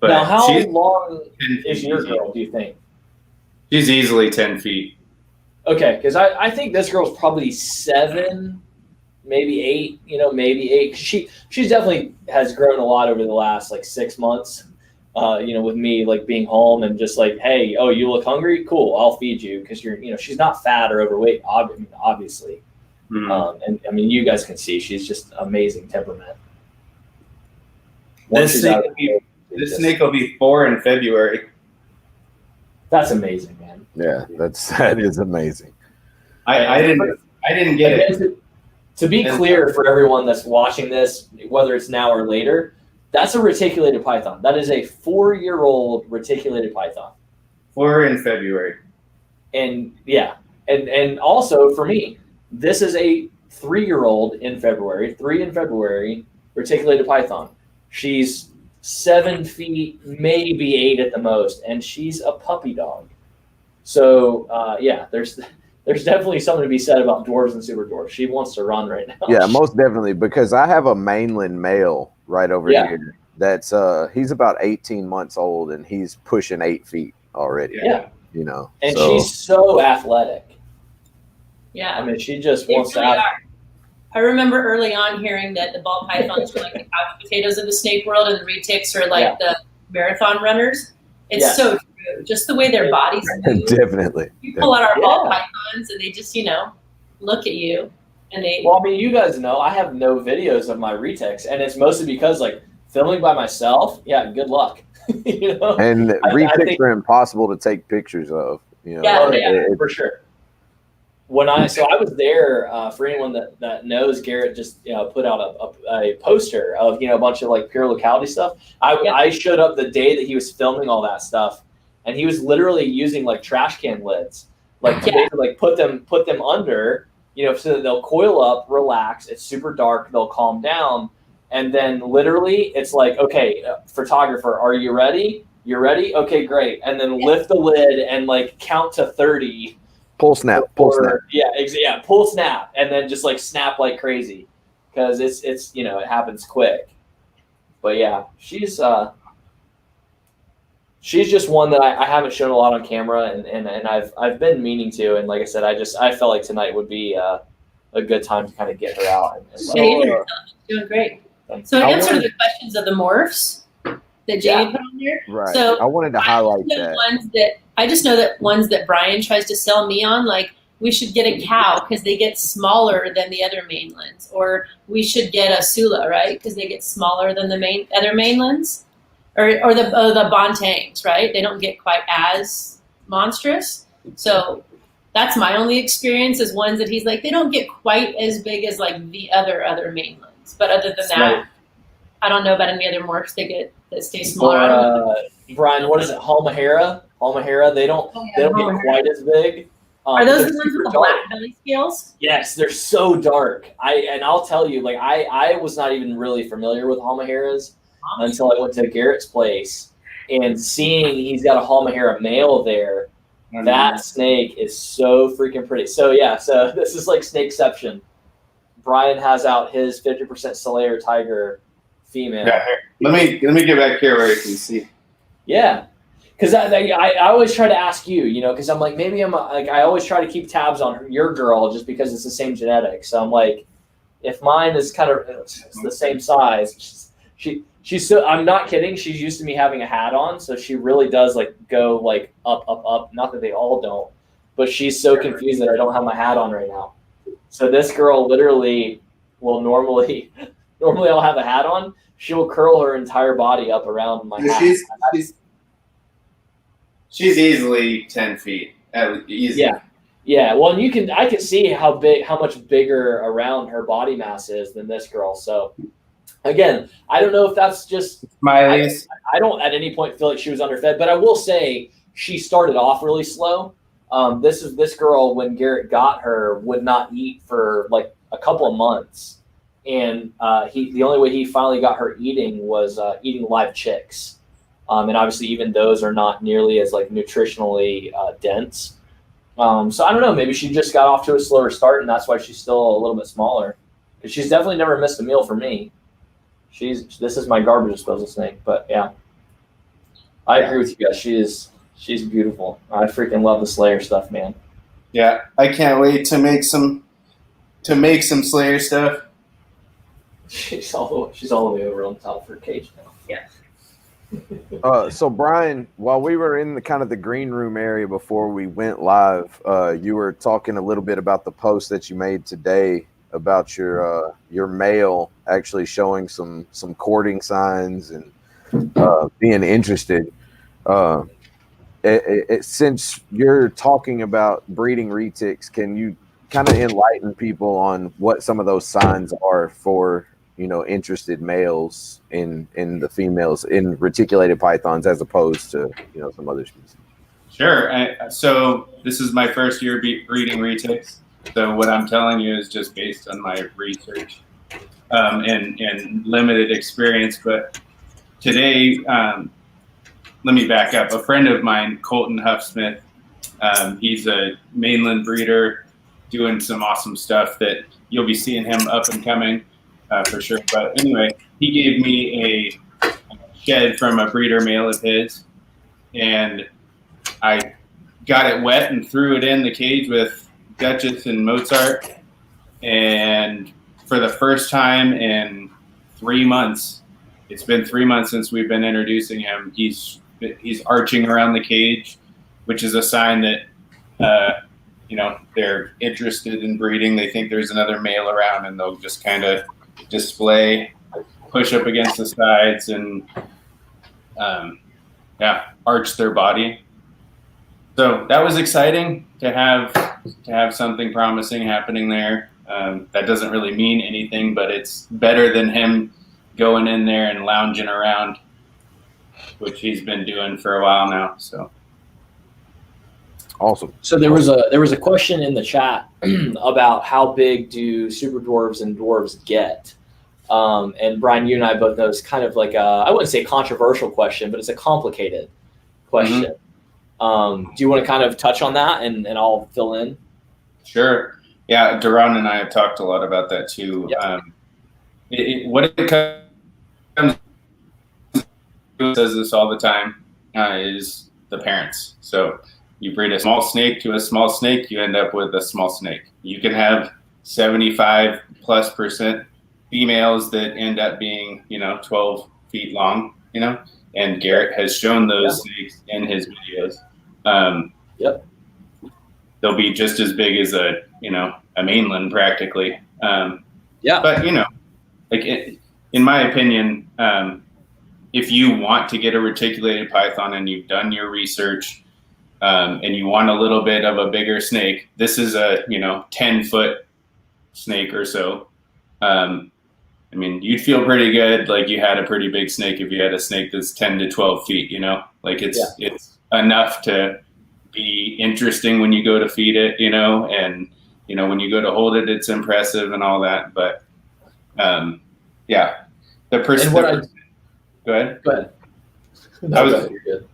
But now, how long is your girl, do you think? She's easily 10 feet. Okay, because I think this girl's probably 7, maybe 8, maybe 8. She's definitely has grown a lot over the last like 6 months, with me like being home and just like, hey, oh, you look hungry? Cool, I'll feed you because she's not fat or overweight, obviously. Mm-hmm. And I mean, you guys can see she's just amazing temperament. This snake will be 4 in February. That's amazing, man. Yeah, that is amazing. I didn't get it. To be clear for everyone that's watching this, whether it's now or later, that's a reticulated python. That is a 4-year-old reticulated python. 4 in February. And yeah, and also for me, this is a 3-year-old in February, 3 in February, reticulated python. She's 7 feet, maybe 8 at the most, and she's a puppy dog. So there's definitely something to be said about dwarves and super dwarves. She wants to run right now. Yeah, most definitely, because I have a mainland male right over here. That's he's about 18 months old, and he's pushing 8 feet already. Yeah, and so. She's so athletic. Yeah, I mean, she just wants to. I remember early on hearing that the ball pythons were like the couch potatoes of the snake world, and the retics are like the marathon runners. It's so true. Just the way their bodies move. Definitely. You pull out our ball pythons, and they just look at you, and they. Well, I mean, you guys know I have no videos of my retics, and it's mostly because like filming by myself. Yeah, good luck. And retics are impossible to take pictures of. For sure. I was there for anyone that knows. Garrett just put out a poster of a bunch of like pure locality stuff. I showed up the day that he was filming all that stuff, and he was literally using like trash can lids, like to like put them under, so that they'll coil up, relax. It's super dark. They'll calm down, and then literally it's like, okay, photographer, are you ready? You're ready? Okay, great. And then lift the lid and like count to 30. Pull snap. Yeah, pull snap, and then just like snap like crazy, because it's it happens quick. But yeah, she's just one that I haven't shown a lot on camera, and I've been meaning to, and like I said, I felt like tonight would be a good time to kind of get her out. Doing great. So I answered the questions of the morphs that Jamie put on there. Right. So I wanted to highlight that. I just know that ones that Brian tries to sell me on, like we should get a cow because they get smaller than the other mainlands, or we should get a Sula, right? Because they get smaller than the other mainlands, or the Bontangs, right? They don't get quite as monstrous. So that's my only experience is ones that he's like, they don't get quite as big as like the other mainlands. But other than that, I don't know about any other morphs that stay smaller. Or, Brian, what is it? Halmahera, they don't get quite as big. Are those the ones with the black belly scales? Yes, they're so dark. I'll tell you, like I was not even really familiar with Halmaheras until I went to Garrett's place and seeing he's got a Halmahera male there. That snake is so freaking pretty. So so this is like Snakeception. Brian has out his 50% Slayer Tiger female. Yeah, let me get back here where you can see. Yeah. Because I always try to ask you, because I'm like, maybe I always try to keep tabs on your girl just because it's the same genetics. So I'm like, if mine is kind of it's the same size, she's so, I'm not kidding. She's used to me having a hat on, so she really does like go like up. Not that they all don't, but she's so confused that I don't have my hat on right now. So this girl literally will normally I'll have a hat on. She'll curl her entire body up around my hat. She's easily 10 feet. Easy. Yeah. Yeah. Well, and I can see how much bigger around her body mass is than this girl. So again, I don't know if that's just I don't at any point feel like she was underfed, but I will say she started off really slow. This girl, when Garrett got her, would not eat for like a couple of months. And the only way he finally got her eating was eating live chicks. And obviously even those are not nearly as like nutritionally dense. So I don't know, maybe she just got off to a slower start and that's why she's still a little bit smaller. Because she's definitely never missed a meal for me. This is my garbage disposal snake, but yeah. I agree with you guys. She's beautiful. I freaking love the Slayer stuff, man. Yeah, I can't wait to make some Slayer stuff. She's all the way over on top of her cage now. Yeah. So Brian, while we were in the green room area before we went live, you were talking a little bit about the post that you made today about your male actually showing some courting signs and being interested. Since you're talking about breeding retics, can you kind of enlighten people on what some of those signs are for interested males in the females in reticulated pythons as opposed to some other species? Sure. So this is my first year breeding retics. So what I'm telling you is just based on my research and limited experience. But today, let me back up. A friend of mine, Colton Huffsmith, he's a mainland breeder doing some awesome stuff that you'll be seeing him up and coming for sure. But anyway, he gave me a shed from a breeder male of his, and I got it wet and threw it in the cage with Duchess and Mozart. And for the first time in 3 months, it's been 3 months since we've been introducing him, he's arching around the cage, which is a sign that they're interested in breeding. They think there's another male around, and they'll just kind of display, push up against the sides, and arch their body. So that was exciting to have something promising happening there. That doesn't really mean anything, but it's better than him going in there and lounging around, which he's been doing for a while now. So awesome. So there was a question in the chat about how big do super dwarves and dwarves get. And Brian, you and I both know it's kind of like I wouldn't say controversial question, but it's a complicated question. Mm-hmm. Do you want to kind of touch on that and I'll fill in? Sure. Yeah, Duran and I have talked a lot about that too. Yep. What it comes says this all the time is the parents. So you breed a small snake to a small snake, you end up with a small snake. You can have 75+% females that end up being 12 feet long, and Garrett has shown those snakes in his videos. Yep. They'll be just as big as a mainland practically. But in my opinion, if you want to get a reticulated python and you've done your research, and you want a little bit of a bigger snake, this is a 10-foot snake or so. You'd feel pretty good, like you had a pretty big snake if you had a snake that's 10 to 12 feet. It's enough to be interesting when you go to feed it, and when you go to hold it, it's impressive and all that. But the person. Go ahead. No, you're good.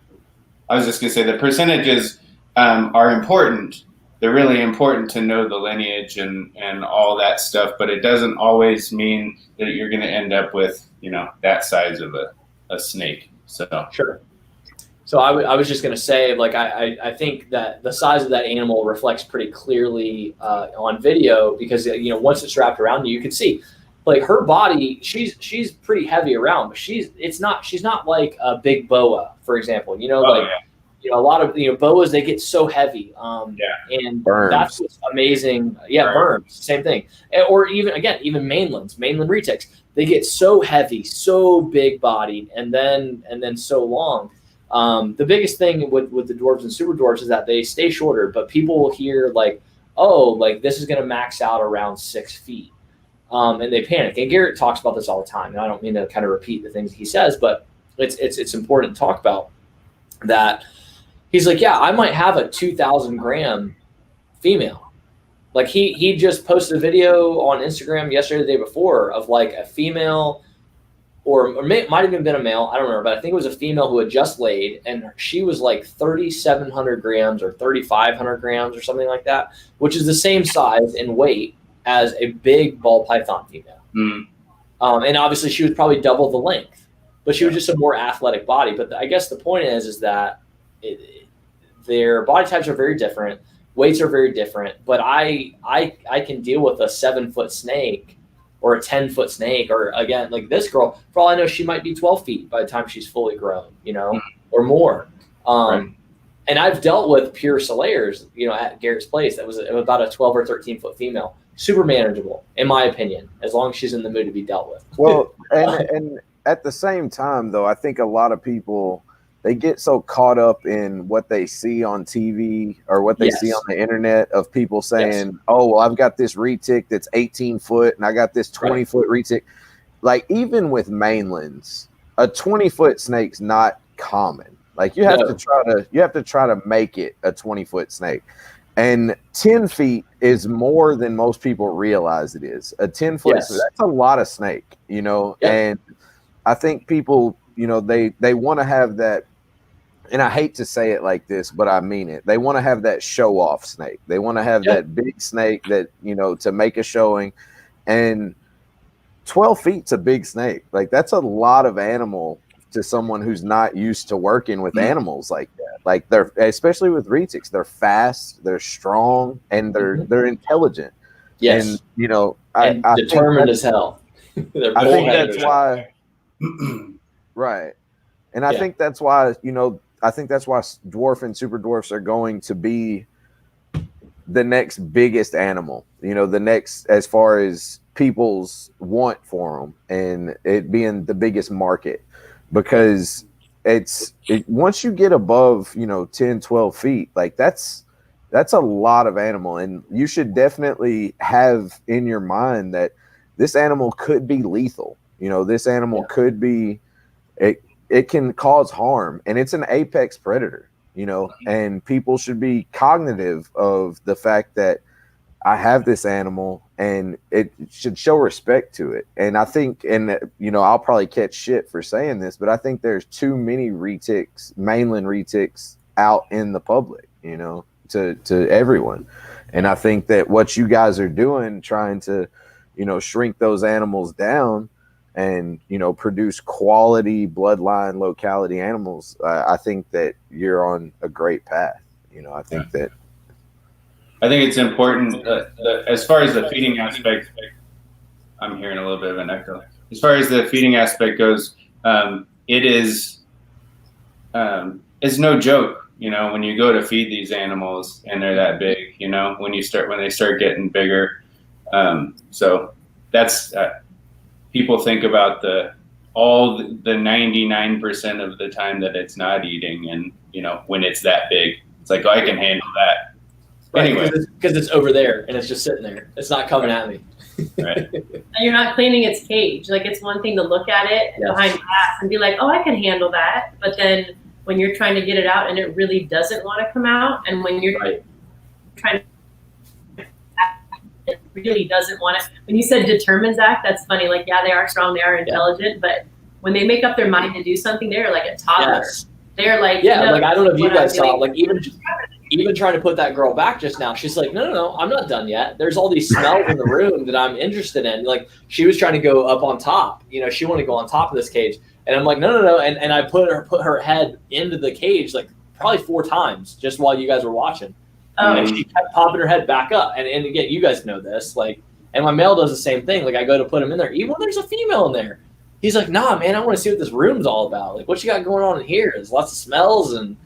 I was just gonna say the percentages are important. They're really important to know the lineage and all that stuff, but it doesn't always mean that you're gonna end up with that size of a snake. So sure. So I was just going to say, like, I think that the size of that animal reflects pretty clearly on video because, you know, once it's wrapped around you, you can see, like, her body, she's pretty heavy around, but she's not like a big boa, for example, you know, you know, a lot of, you know, boas, they get so heavy. And Berms. That's what's amazing. Yeah, berms, same thing. Or even mainland retics, they get so heavy, so big bodied, and then so long. The biggest thing with the dwarves and super dwarves is that they stay shorter, but people will hear like, oh, like this is going to max out around 6 feet. And they panic. And Garrett talks about this all the time. And I don't mean to kind of repeat the things he says, but it's important to talk about that. He's like, yeah, I might have a 2,000 gram female. Like he just posted a video on Instagram yesterday, the day before, of like a female, or might have even been a male. I don't remember, but I think it was a female who had just laid, and she was like 3,700 grams or 3,500 grams or something like that, which is the same size and weight as a big ball python female. And obviously she was probably double the length, but she was just a more athletic body. But I guess the point is that their body types are very different, weights are very different, but I can deal with a 7-foot snake or a 10-foot snake, or again, like this girl, for all I know, she might be 12 feet by the time she's fully grown, you know, or more. And I've dealt with pure Solayers, you know, at Garrett's place. That was about a 12 or 13-foot female. Super manageable, in my opinion, as long as she's in the mood to be dealt with. Well, and at the same time, though, I think a lot of people, they get so caught up in what they see on TV or what they see on the internet of people saying, oh, well, I've got this retic that's 18 foot and I got this 20-foot retic. Like, even with mainlands, a 20-foot snake's not common. Like, you have to try to make it a 20-foot snake. And 10 feet is more than most people realize it is. A 10-foot, that's a lot of snake, you know. And I think people, you know, they want to have that, and I hate to say it like this, but I mean it. They want to have that show off snake. They want to have that big snake that, you know, to make a showing. And 12 feet's a big snake. Like, that's a lot of animal to someone who's not used to working with animals like that. Like, they're, especially with retics, they're fast, they're strong, and they're intelligent. Yes. And, you know, I determined as hell. I think that's why, right. And I think that's why, you know, I think that's why dwarf and super dwarfs are going to be the next biggest animal, you know, the next, as far as people's want for them and it being the biggest market, because once you get above, you know, 10, 12 feet, like that's a lot of animal. And you should definitely have in your mind that this animal could be lethal. You know, this animal could be, it can cause harm, and it's an apex predator, you know, and people should be cognitive of the fact that I have this animal and it should show respect to it. And I think, and you know, I'll probably catch shit for saying this, but I think there's too many retics, mainland retics out in the public, you know, to everyone. And I think that what you guys are doing, trying to, you know, shrink those animals down and, you know, produce quality bloodline locality animals, I think that you're on a great path. You know, I think it's important as far as the feeding aspect. I'm hearing a little bit of an echo. As far as the feeding aspect goes, it is, it's no joke, you know, when you go to feed these animals and they're that big, you know, when they start getting bigger. So that's, people think about the 99% of the time that it's not eating, and you know, when it's that big, it's like, oh, I can handle that. Right, anyway, because it's over there and it's just sitting there. It's not coming at me. Right. And you're not cleaning its cage. Like, it's one thing to look at it behind glass and be like, oh, I can handle that. But then when you're trying to get it out and it really doesn't want to come out, and when you're trying to, it really doesn't want to. When you said determined, Zach, that's funny. Like, yeah, they are strong, they are intelligent, but when they make up their mind to do something, they're like a toddler. Yes. They're like, yeah, you know, like, I don't know if you guys saw, doing. like, even trying to put that girl back just now, she's like, no, I'm not done yet. There's all these smells in the room that I'm interested in. Like, she was trying to go up on top. You know, she wanted to go on top of this cage. And I'm like, no. And I put her head into the cage like probably 4 times just while you guys were watching. And she kept popping her head back up. And again, you guys know this. Like, and my male does the same thing. Like, I go to put him in there. Even when there's a female in there, he's like, nah, man, I want to see what this room's all about. Like, what you got going on in here? There's lots of smells and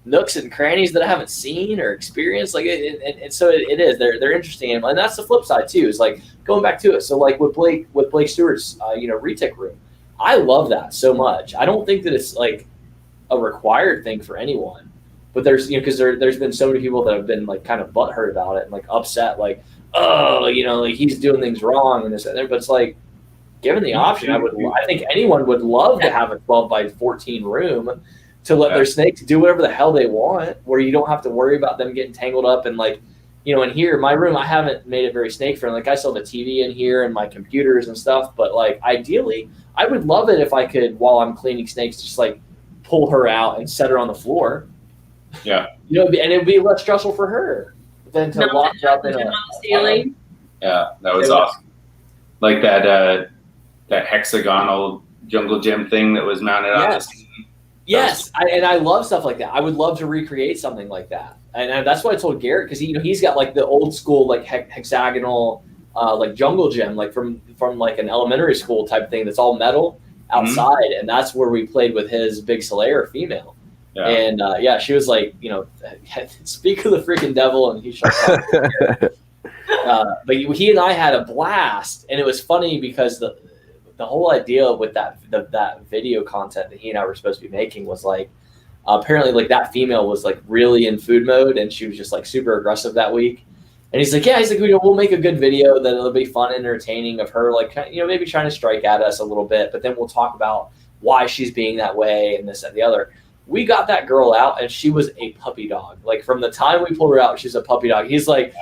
nooks and crannies that I haven't seen or experienced. Like, and so it is. They're interesting. And that's the flip side, too, is like going back to it. So, like, with Blake Stewart's, retic room, I love that so much. I don't think that it's like a required thing for anyone. But there's, because there's been so many people that have been like kind of butthurt about it and like upset, like, oh, like he's doing things wrong and this and that. But it's like, given the option, I think anyone would love to have a 12 by 14 room to let their snakes do whatever the hell they want, where you don't have to worry about them getting tangled up. And like, in here, my room, I haven't made it very snake friendly. Like, I still have a TV in here and my computers and stuff. But like, ideally, I would love it if I could, while I'm cleaning snakes, just like pull her out and set her on the floor. Yeah. And it'd be less stressful for her than to lock her up in on the ceiling. Yeah, that was awesome. Like that hexagonal jungle gym thing that was mounted on the ceiling. Yes, I love stuff like that. I would love to recreate something like that. And that's what I told Garrett, because he's got like the old school like hexagonal like jungle gym, like from like an elementary school type thing that's all metal outside, and that's where we played with his big Slayer female. Yeah. And she was like, speak of the freaking devil, and he shut up. But he and I had a blast, and it was funny because the whole idea with that video content that he and I were supposed to be making was like, apparently like that female was like really in food mode, and she was just like super aggressive that week. And he's like, we'll make a good video that it'll be fun and entertaining of her, like, maybe trying to strike at us a little bit, but then we'll talk about why she's being that way and this and the other. We got that girl out, and she was a puppy dog. Like, from the time we pulled her out, she's a puppy dog. He's like,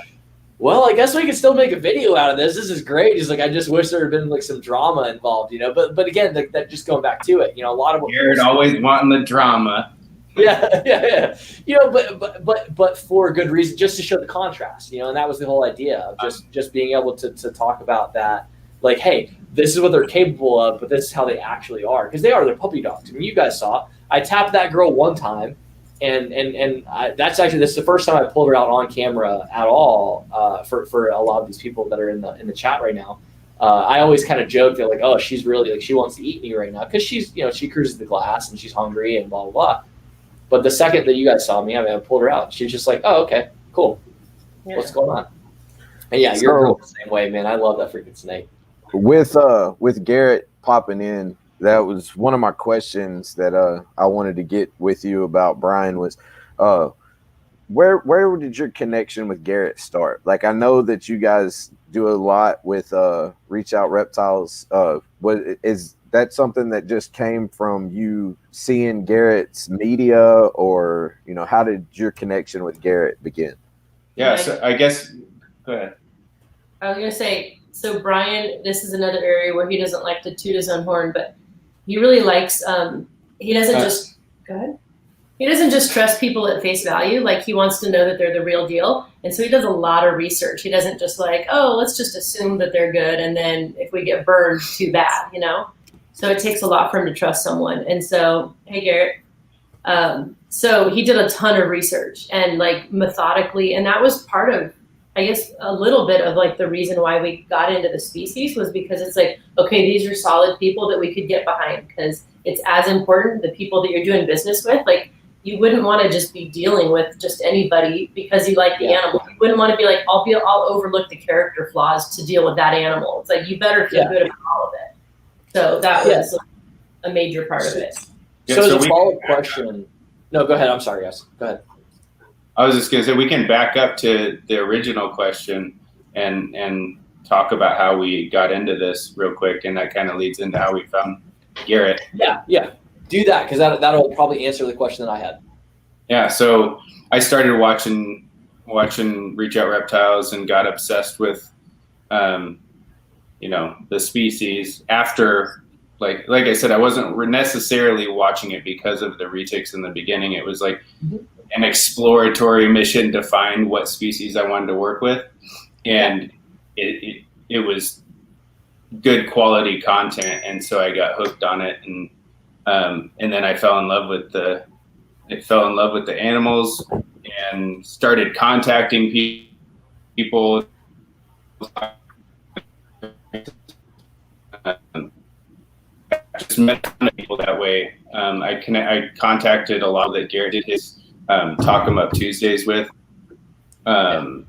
well, I guess we can still make a video out of this. This is great. He's like, I just wish there had been like some drama involved, But again, that just going back to it, a lot of what Jared always wanting the drama. Yeah. But for a good reason, just to show the contrast, and that was the whole idea of just being able to talk about that. Like, hey, this is what they're capable of, but this is how they actually are, because they're puppy dogs. I mean, you guys saw. I tapped that girl one time, and this is the first time I pulled her out on camera at all. For a lot of these people that are in the chat right now, I always kind of joke that like, oh, she's really like she wants to eat me right now, because she's she cruises the glass and she's hungry and blah blah blah. But the second that you guys saw me, I pulled her out. She's just like, oh, okay, cool. Yeah. What's going on? And yeah, you're a girl the same way, man. I love that freaking snake. With Garrett popping in, that was one of my questions that I wanted to get with you about, Brian, was where did your connection with Garrett start? Like, I know that you guys do a lot with Reach Out Reptiles. Is that something that just came from you seeing Garrett's media, or how did your connection with Garrett begin? Yeah, so I guess go ahead. I was gonna say, so Brian, this is another area where he doesn't like to toot his own horn, but he really likes. He doesn't just go ahead. He doesn't just trust people at face value. Like, he wants to know that they're the real deal, and so he does a lot of research. He doesn't just like, oh, let's just assume that they're good, and then if we get burned, too bad, So it takes a lot for him to trust someone. And so, hey, Garrett. So he did a ton of research and like methodically, and that was part of, I guess, a little bit of like the reason why we got into the species, was because it's like, okay, these are solid people that we could get behind, because it's as important, the people that you're doing business with. Like, you wouldn't want to just be dealing with just anybody because you like the animal. You wouldn't want to be like, I'll overlook the character flaws to deal with that animal. It's like, you better feel good about all of it. So that was a major part of it. So as a follow-up question, no, go ahead. I'm sorry, guys. Go ahead. I was just going to say, we can back up to the original question and talk about how we got into this real quick, and that kind of leads into how we found Garrett. Yeah. Do that, because that'll probably answer the question that I had. Yeah, so I started watching Reach Out Reptiles and got obsessed with, the species after, like I said, I wasn't necessarily watching it because of the retics in the beginning. It was like an exploratory mission to find what species I wanted to work with, and it was good quality content, and so I got hooked on it, and And then I fell in love with the animals and started contacting people. Just met a ton of people that way. I contacted a lot that Garrett did his Talk 'em Up Tuesdays with. And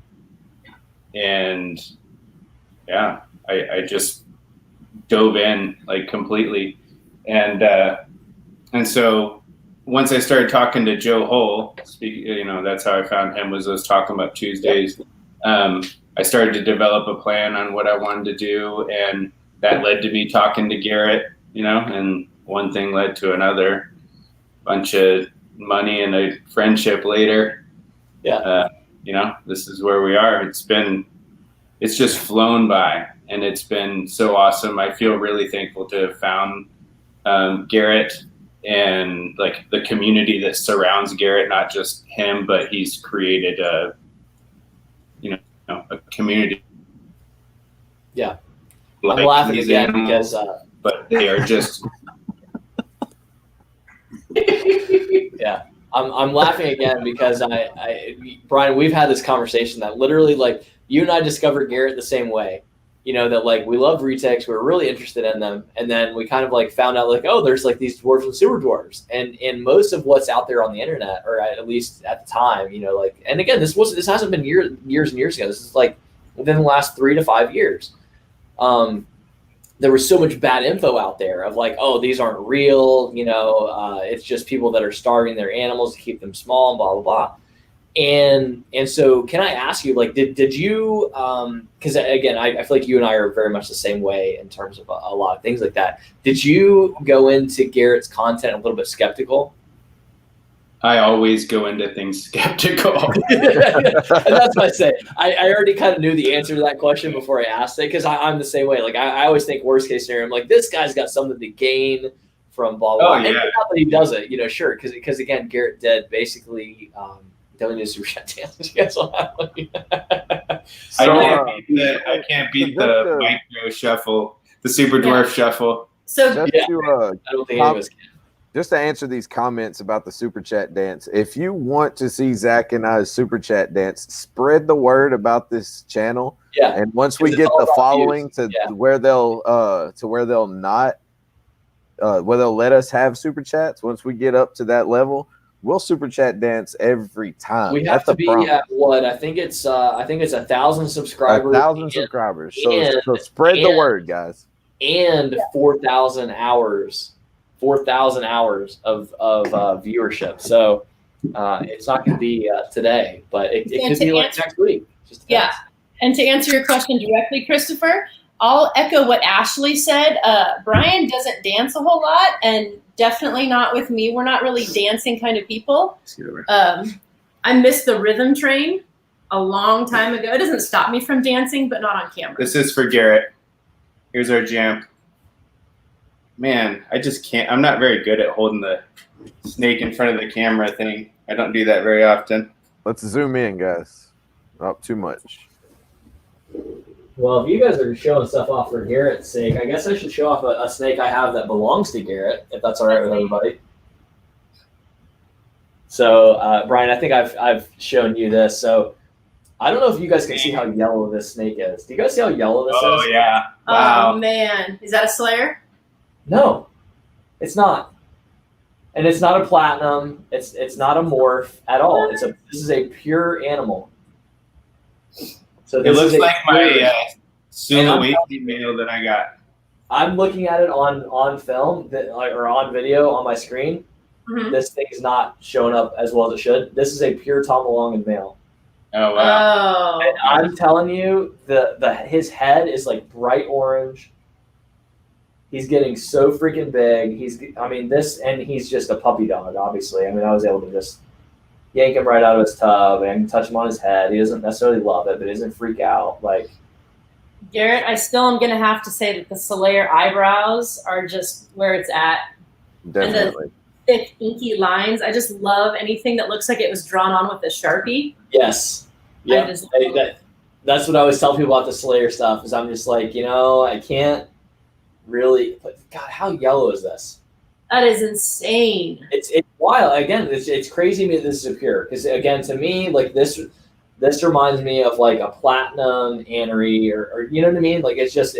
yeah, I just dove in like completely. And so once I started talking to Joe Hull, that's how I found him, was those Talk 'em Up Tuesdays. I started to develop a plan on what I wanted to do, and that led to me talking to Garrett, and one thing led to another. Bunch of money and a friendship later. Yeah. This is where we are. It's just flown by, and it's been so awesome. I feel really thankful to have found Garrett and like the community that surrounds Garrett, not just him, but he's created a community. Yeah. Like I'm laughing again because but they are just yeah. I'm laughing again because Brian, we've had this conversation that literally, like, you and I discovered Garrett the same way. That like we loved retakes, we were really interested in them, and then we kind of like found out like, oh, there's like these dwarves and super dwarves, and most of what's out there on the internet, or at least at the time, like, and again, this hasn't been years and years ago. This is like within the last 3 to 5 years. There was so much bad info out there of like, oh, these aren't real, it's just people that are starving their animals to keep them small, and blah blah blah. And so can I ask you, like, did you, because again, I feel like you and I are very much the same way in terms of a lot of things like that. Did you go into Garrett's content a little bit skeptical? I always go into things skeptical. And that's what I say. I already kind of knew the answer to that question before I asked it, because I'm the same way. Like, I always think worst case scenario, I'm like, this guy's got something to gain from blah, blah, blah. Oh, yeah. And not that he does it, sure. Because again, Garrett did basically, don't need a super chat dance. You guys will have one. I can't beat the micro shuffle, the super dwarf shuffle. So I don't think any of us can. Just to answer these comments about the super chat dance, if you want to see Zach and I's super chat dance, spread the word about this channel. Yeah. And once we get the following to where they'll let us have super chats, once we get up to that level, we'll super chat dance every time. We have to be at what? I think it's 1,000 subscribers. 1,000 subscribers. So spread the word, guys. And 4,000 hours. 4,000 hours of viewership. So it's not going to be today, but it could be like next week. Yeah. And to answer your question directly, Christopher, I'll echo what Ashley said. Brian doesn't dance a whole lot, and definitely not with me. We're not really dancing kind of people. I missed the rhythm train a long time ago. It doesn't stop me from dancing, but not on camera. This is for Garrett. Here's our jam. Man, I just can't. I'm not very good at holding the snake in front of the camera thing. I don't do that very often. Let's zoom in, guys. Not too much. Well, if you guys are showing stuff off for Garrett's sake, I guess I should show off a snake I have that belongs to Garrett, if that's all right with everybody. So, Brian, I think I've shown you this. So, I don't know if you guys can see how yellow this snake is. Do you guys see how yellow this is? Oh, yeah. Wow. Oh, man. Is that a Slayer? No, it's not. And it's not a platinum. It's not a morph at all. This is a pure animal. So it looks like my Sulawesi male that I got. I'm looking at it on film or on video on my screen. Mm-hmm. This thing's not showing up as well as it should. This is a pure Tomalongan male. Oh wow! Oh. And I'm telling you, his head is like bright orange. He's getting so freaking big. He's just a puppy dog, obviously. I mean, I was able to just yank him right out of his tub and touch him on his head. He doesn't necessarily love it, but he doesn't freak out. Like, Garrett, I still am going to have to say that the Slayer eyebrows are just where it's at. Definitely. And the thick, inky lines. I just love anything that looks like it was drawn on with a Sharpie. Yes. Yeah. That's what I always tell people about the Slayer stuff is I'm just like, I can't really, but God, how yellow is this? That is insane. It's wild. Again, it's crazy to me that this is a pure, because again, to me, like this reminds me of like a platinum anery, or you know what I mean? Like it's just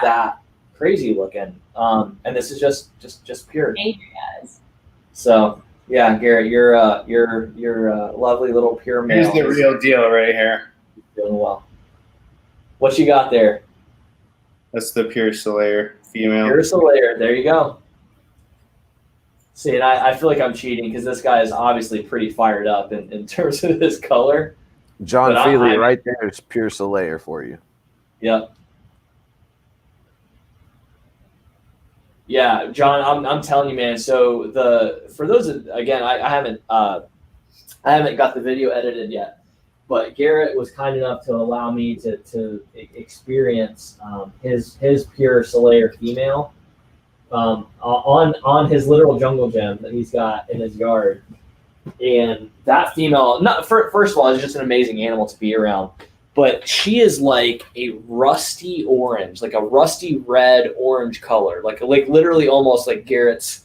that crazy looking. And this is just pure. Thank you guys. So yeah, Garrett, you're lovely little pure male. Here's the real deal right here. Doing well. What you got there? That's the pure Solaire female. Pure Solaire. There you go. See, and I feel like I'm cheating because this guy is obviously pretty fired up in terms of his color. John Feely right there is pure Solaire for you. Yep. Yeah, John, I'm telling you, man. So for those again, I haven't got the video edited yet, but Garrett was kind enough to allow me to experience his pure Solaire female on his literal jungle gym that he's got in his yard. And that female, first of all, is just an amazing animal to be around. But she is like a rusty orange, like a rusty red orange color, like literally almost like Garrett's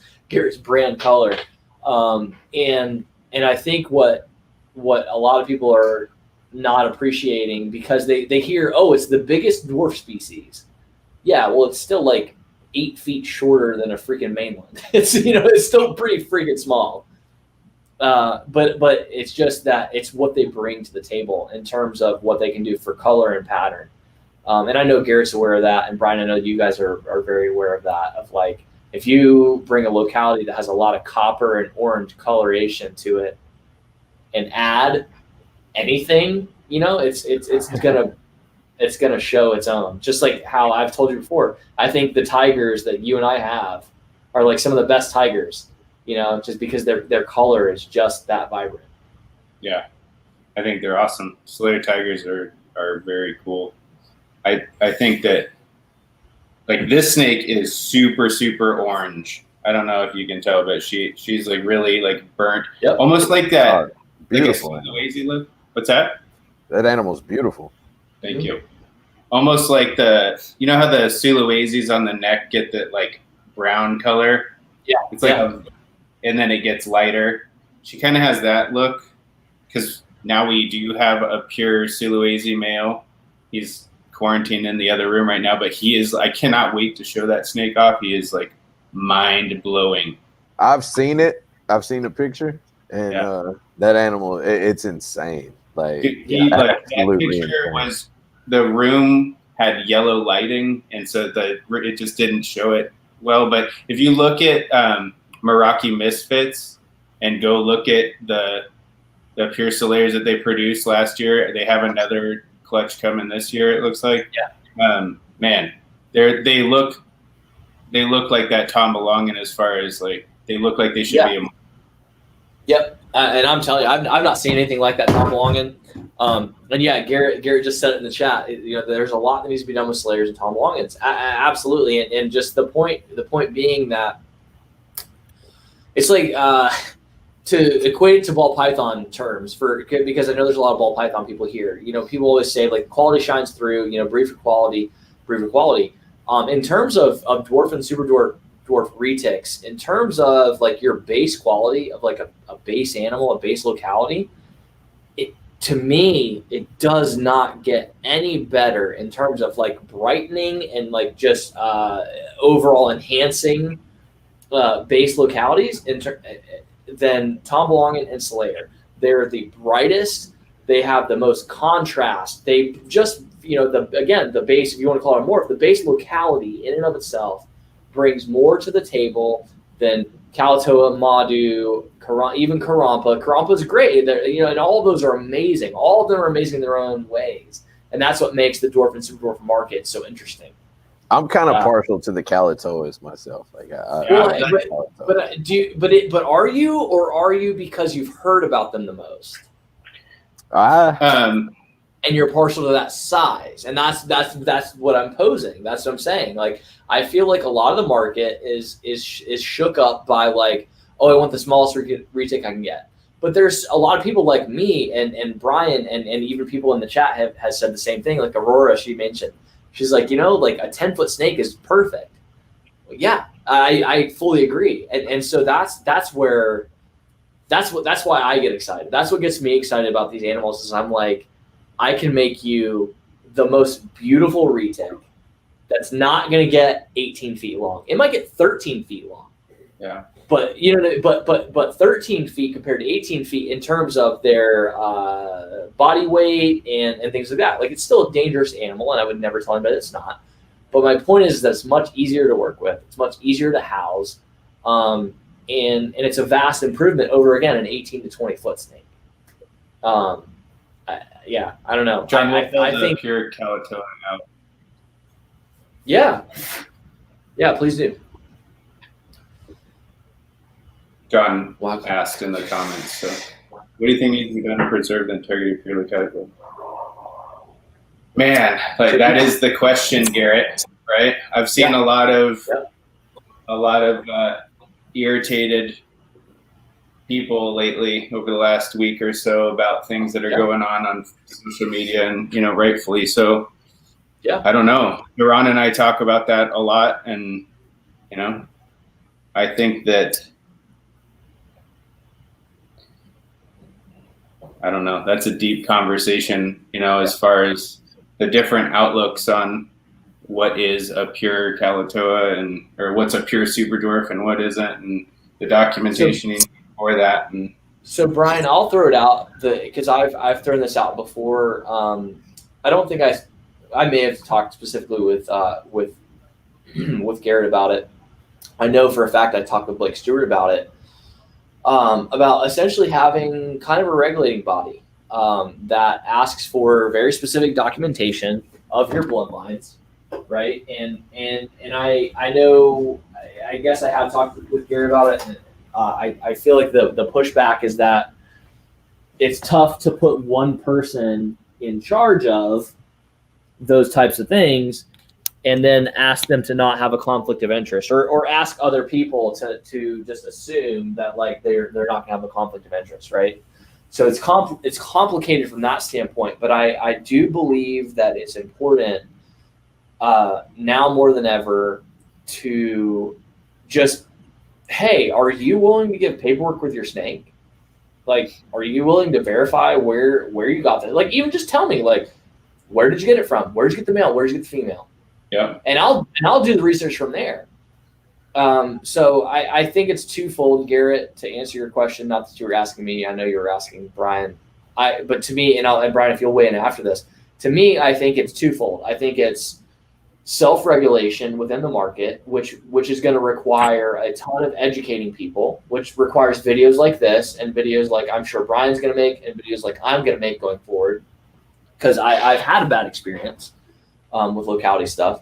brand color. And I think what a lot of people are not appreciating, because they hear, oh, it's the biggest dwarf species. Yeah, well, it's still like 8 feet shorter than a freaking mainland. It's it's still pretty freaking small. But it's just that it's what they bring to the table in terms of what they can do for color and pattern. And I know Garrett's aware of that, and Brian, I know you guys are very aware of that. Of like, if you bring a locality that has a lot of copper and orange coloration to it, and add anything, it's gonna show its own. Just like how I've told you before, I think the tigers that you and I have are like some of the best tigers. Just because their color is just that vibrant. Yeah, I think they're awesome. Solaire tigers are very cool. I think that like this snake is super, super orange. I don't know if you can tell, but she's like really like burnt, almost like that. Beautiful. Like a lazy look. What's that? That animal's beautiful. Thank you. Almost like how the Sulawesi's on the neck get that like brown color. Yeah, it's like and then it gets lighter. She kind of has that look, because now we do have a pure Sulawesi male. He's quarantined in the other room right now, but I cannot wait to show that snake off. He is like mind blowing. I've seen it. I've seen the picture, and that animal, it's insane. Like, that picture was, the room had yellow lighting, and so it just didn't show it well. But if you look at Meraki Misfits and go look at the pure Solaires that they produced last year, they have another clutch coming this year, it looks like. Man, they look like that Tom Belongin, as far as like they look like they should be. Yep. And I'm telling you, I've not seen anything like that Tom Belongin. And yeah, Garrett just said it in the chat. There's a lot that needs to be done with Slayers and Tom Belongins. Absolutely. And just the point being that it's like to equate it to ball python terms, because I know there's a lot of ball python people here. People always say like quality shines through. Breed for quality. In terms of dwarf and super dwarf retics, in terms of like your base quality of like a base animal, a base locality, to me, it does not get any better in terms of like brightening and like just overall enhancing base localities than Tom Belongin and Solaire. They're the brightest. They have the most contrast. They just, the base, if you want to call it a morph, the base locality in and of itself brings more to the table than Kalatoa, Madu, even Karampa. Karampa's great. And all of those are amazing. All of them are amazing in their own ways. And that's what makes the dwarf and super dwarf market so interesting. I'm kind of partial to the Kalatoas myself. Like, but are you, or are you because you've heard about them the most? And you're partial to that size, and that's what I'm posing. That's what I'm saying. Like, I feel like a lot of the market is shook up by like, oh, I want the smallest retic I can get. But there's a lot of people like me and Brian and even people in the chat has said the same thing. Like Aurora, she mentioned, she's like, like a 10-foot snake is perfect. Well, yeah, I fully agree. And so that's why I get excited. That's what gets me excited about these animals is I'm like, I can make you the most beautiful retic that's not going to get 18 feet long. It might get 13 feet long. Yeah. But 13 feet compared to 18 feet in terms of their body weight and things like that. Like, it's still a dangerous animal, and I would never tell anybody it's not. But my point is that it's much easier to work with. It's much easier to house, and it's a vast improvement over, again, an 18 to 20 foot snake. I don't know. John, I think pure Calico out. Yeah, please do. John asked in the comments. So, what do you think needs to be done to preserve the integrity of pure Calico? Man, like, that is the question, Garrett. Right? I've seen a lot of irritated people lately over the last week or so about things that are going on social media, and rightfully so. Yeah, I don't know. Duran and I talk about that a lot, and I think that, I don't know, that's a deep conversation, as far as the different outlooks on what is a pure Calatoa or what's a pure superdwarf and what isn't, and the documentation for that. And so, Brian, I'll throw it out because I've thrown this out before. I don't think I may have talked specifically with Garrett about it. I know for a fact I talked with Blake Stewart about it, about essentially having kind of a regulating body that asks for very specific documentation of your bloodlines, right? And I know, I guess I have talked with Garrett about it, and I feel like the pushback is that it's tough to put one person in charge of those types of things and then ask them to not have a conflict of interest, or ask other people to just assume that, like, they're not gonna have a conflict of interest, right? So it's complicated from that standpoint, but I do believe that it's important now more than ever to just, hey, are you willing to give paperwork with your snake? Like, are you willing to verify where you got that? Like, even just tell me, like, where did you get it from? Where did you get the male? Where did you get the female? Yeah. And I'll do the research from there. So I think it's twofold, Garrett, to answer your question. Not that you were asking me. I know you were asking Brian. But to me, and Brian, if you'll weigh in after this, to me, I think it's twofold. I think it's self-regulation within the market, which is going to require a ton of educating people, which requires videos like this and videos like I'm sure Brian's going to make and videos like I'm going to make going forward, because I've had a bad experience with locality stuff.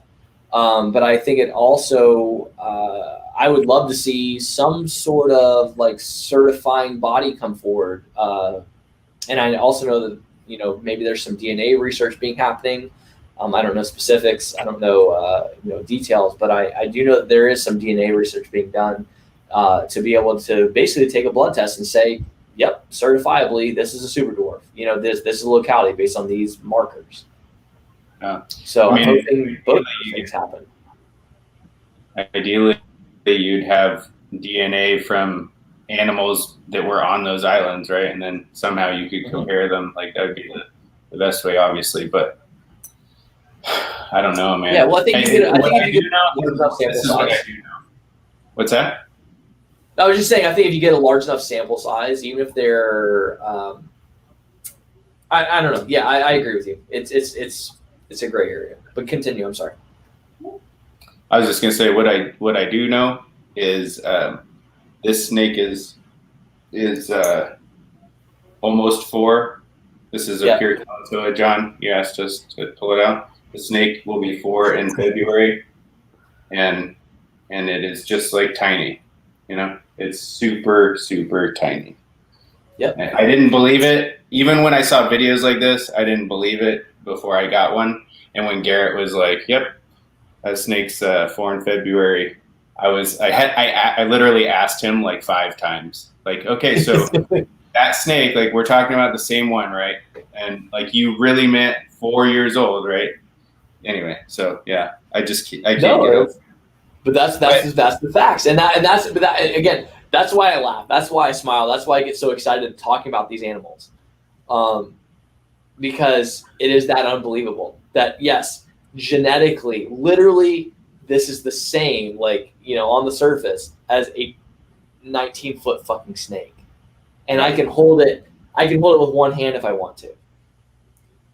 But I think it also, I would love to see some sort of like certifying body come forward. And I also know that, maybe there's some DNA research being happening. I don't know specifics. I don't know, details, but I do know that there is some DNA research being done to be able to basically take a blood test and say, yep, certifiably, this is a super dwarf. This is a locality based on these markers. So I'm hoping both things happen. Ideally, you'd have DNA from animals that were on those islands, right? And then somehow you could compare them. Like, that would be the best way, obviously. But I don't know, man. Yeah, well, I think if you get enough sample size. What's that? I was just saying, I think if you get a large enough sample size, even if they're, I don't know. Yeah, I agree with you. It's a gray area. But continue. I'm sorry. I was just gonna say what I do know is this snake is almost 4. This is a pure Calatoa. John, you asked us to pull it out. The snake will be 4 in February, and it is just like tiny. It's super, super tiny. Yep. I didn't believe it. Even when I saw videos like this, I didn't believe it before I got one. And when Garrett was like, yep, that snake's 4 in February, I literally asked him like 5 times. Like, okay, so that snake, like, we're talking about the same one, right? And like, you really meant 4 years old, right? Anyway, so yeah, I can't get over. But that's the facts, and that's again. That's why I laugh. That's why I smile. That's why I get so excited talking about these animals, because it is that unbelievable. That yes, genetically, literally, this is the same, like, on the surface as a 19-foot fucking snake, and I can hold it. I can hold it with one hand if I want to,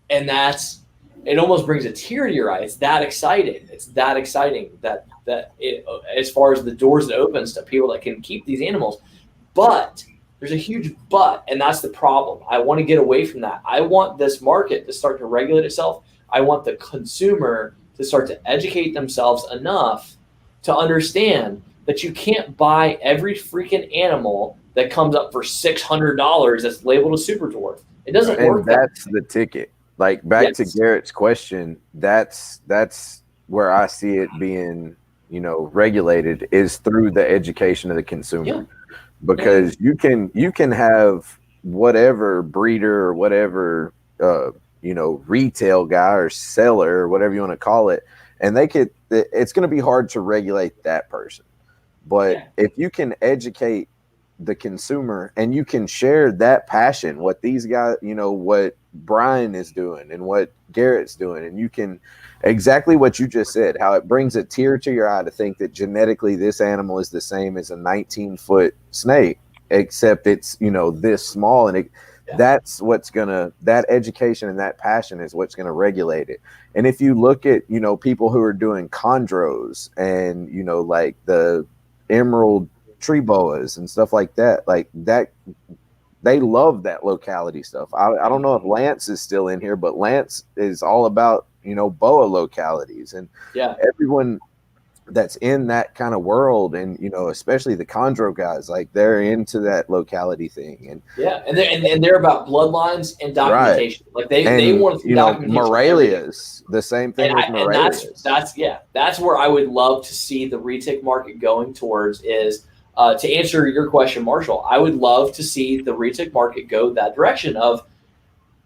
and it almost brings a tear to your eye. It's that exciting. It's that exciting that it, as far as the doors it opens to people that can keep these animals. But there's a huge but, and that's the problem. I want to get away from that. I want this market to start to regulate itself. I want the consumer to start to educate themselves enough to understand that you can't buy every freaking animal that comes up for $600 that's labeled a super dwarf. It doesn't work. That's the ticket. Like, back to Garrett's question, that's where I see it being, regulated, is through the education of the consumer. Because you can have whatever breeder or whatever retail guy or seller or whatever you want to call it, and it's going to be hard to regulate that person. But if you can educate the consumer and you can share that passion, what these guys, what Brian is doing and what Garrett's doing, and you can, exactly what you just said, how it brings a tear to your eye to think that genetically this animal is the same as a 19-foot snake, except it's, this small, and that's what's that education and that passion is what's gonna regulate it. And if you look at, people who are doing chondros and, like the emerald tree boas and stuff like that, they love that locality stuff. I don't know if Lance is still in here, but Lance is all about, boa localities, and everyone that's in that kind of world, and especially the chondro guys, like, they're into that locality thing, and they're about bloodlines and documentation. Right. Like they want to see documentation. Morelias, the same thing with Morelias. That's where I would love to see the retic market going towards. Is to answer your question, Marshall, I would love to see the retic market go that direction of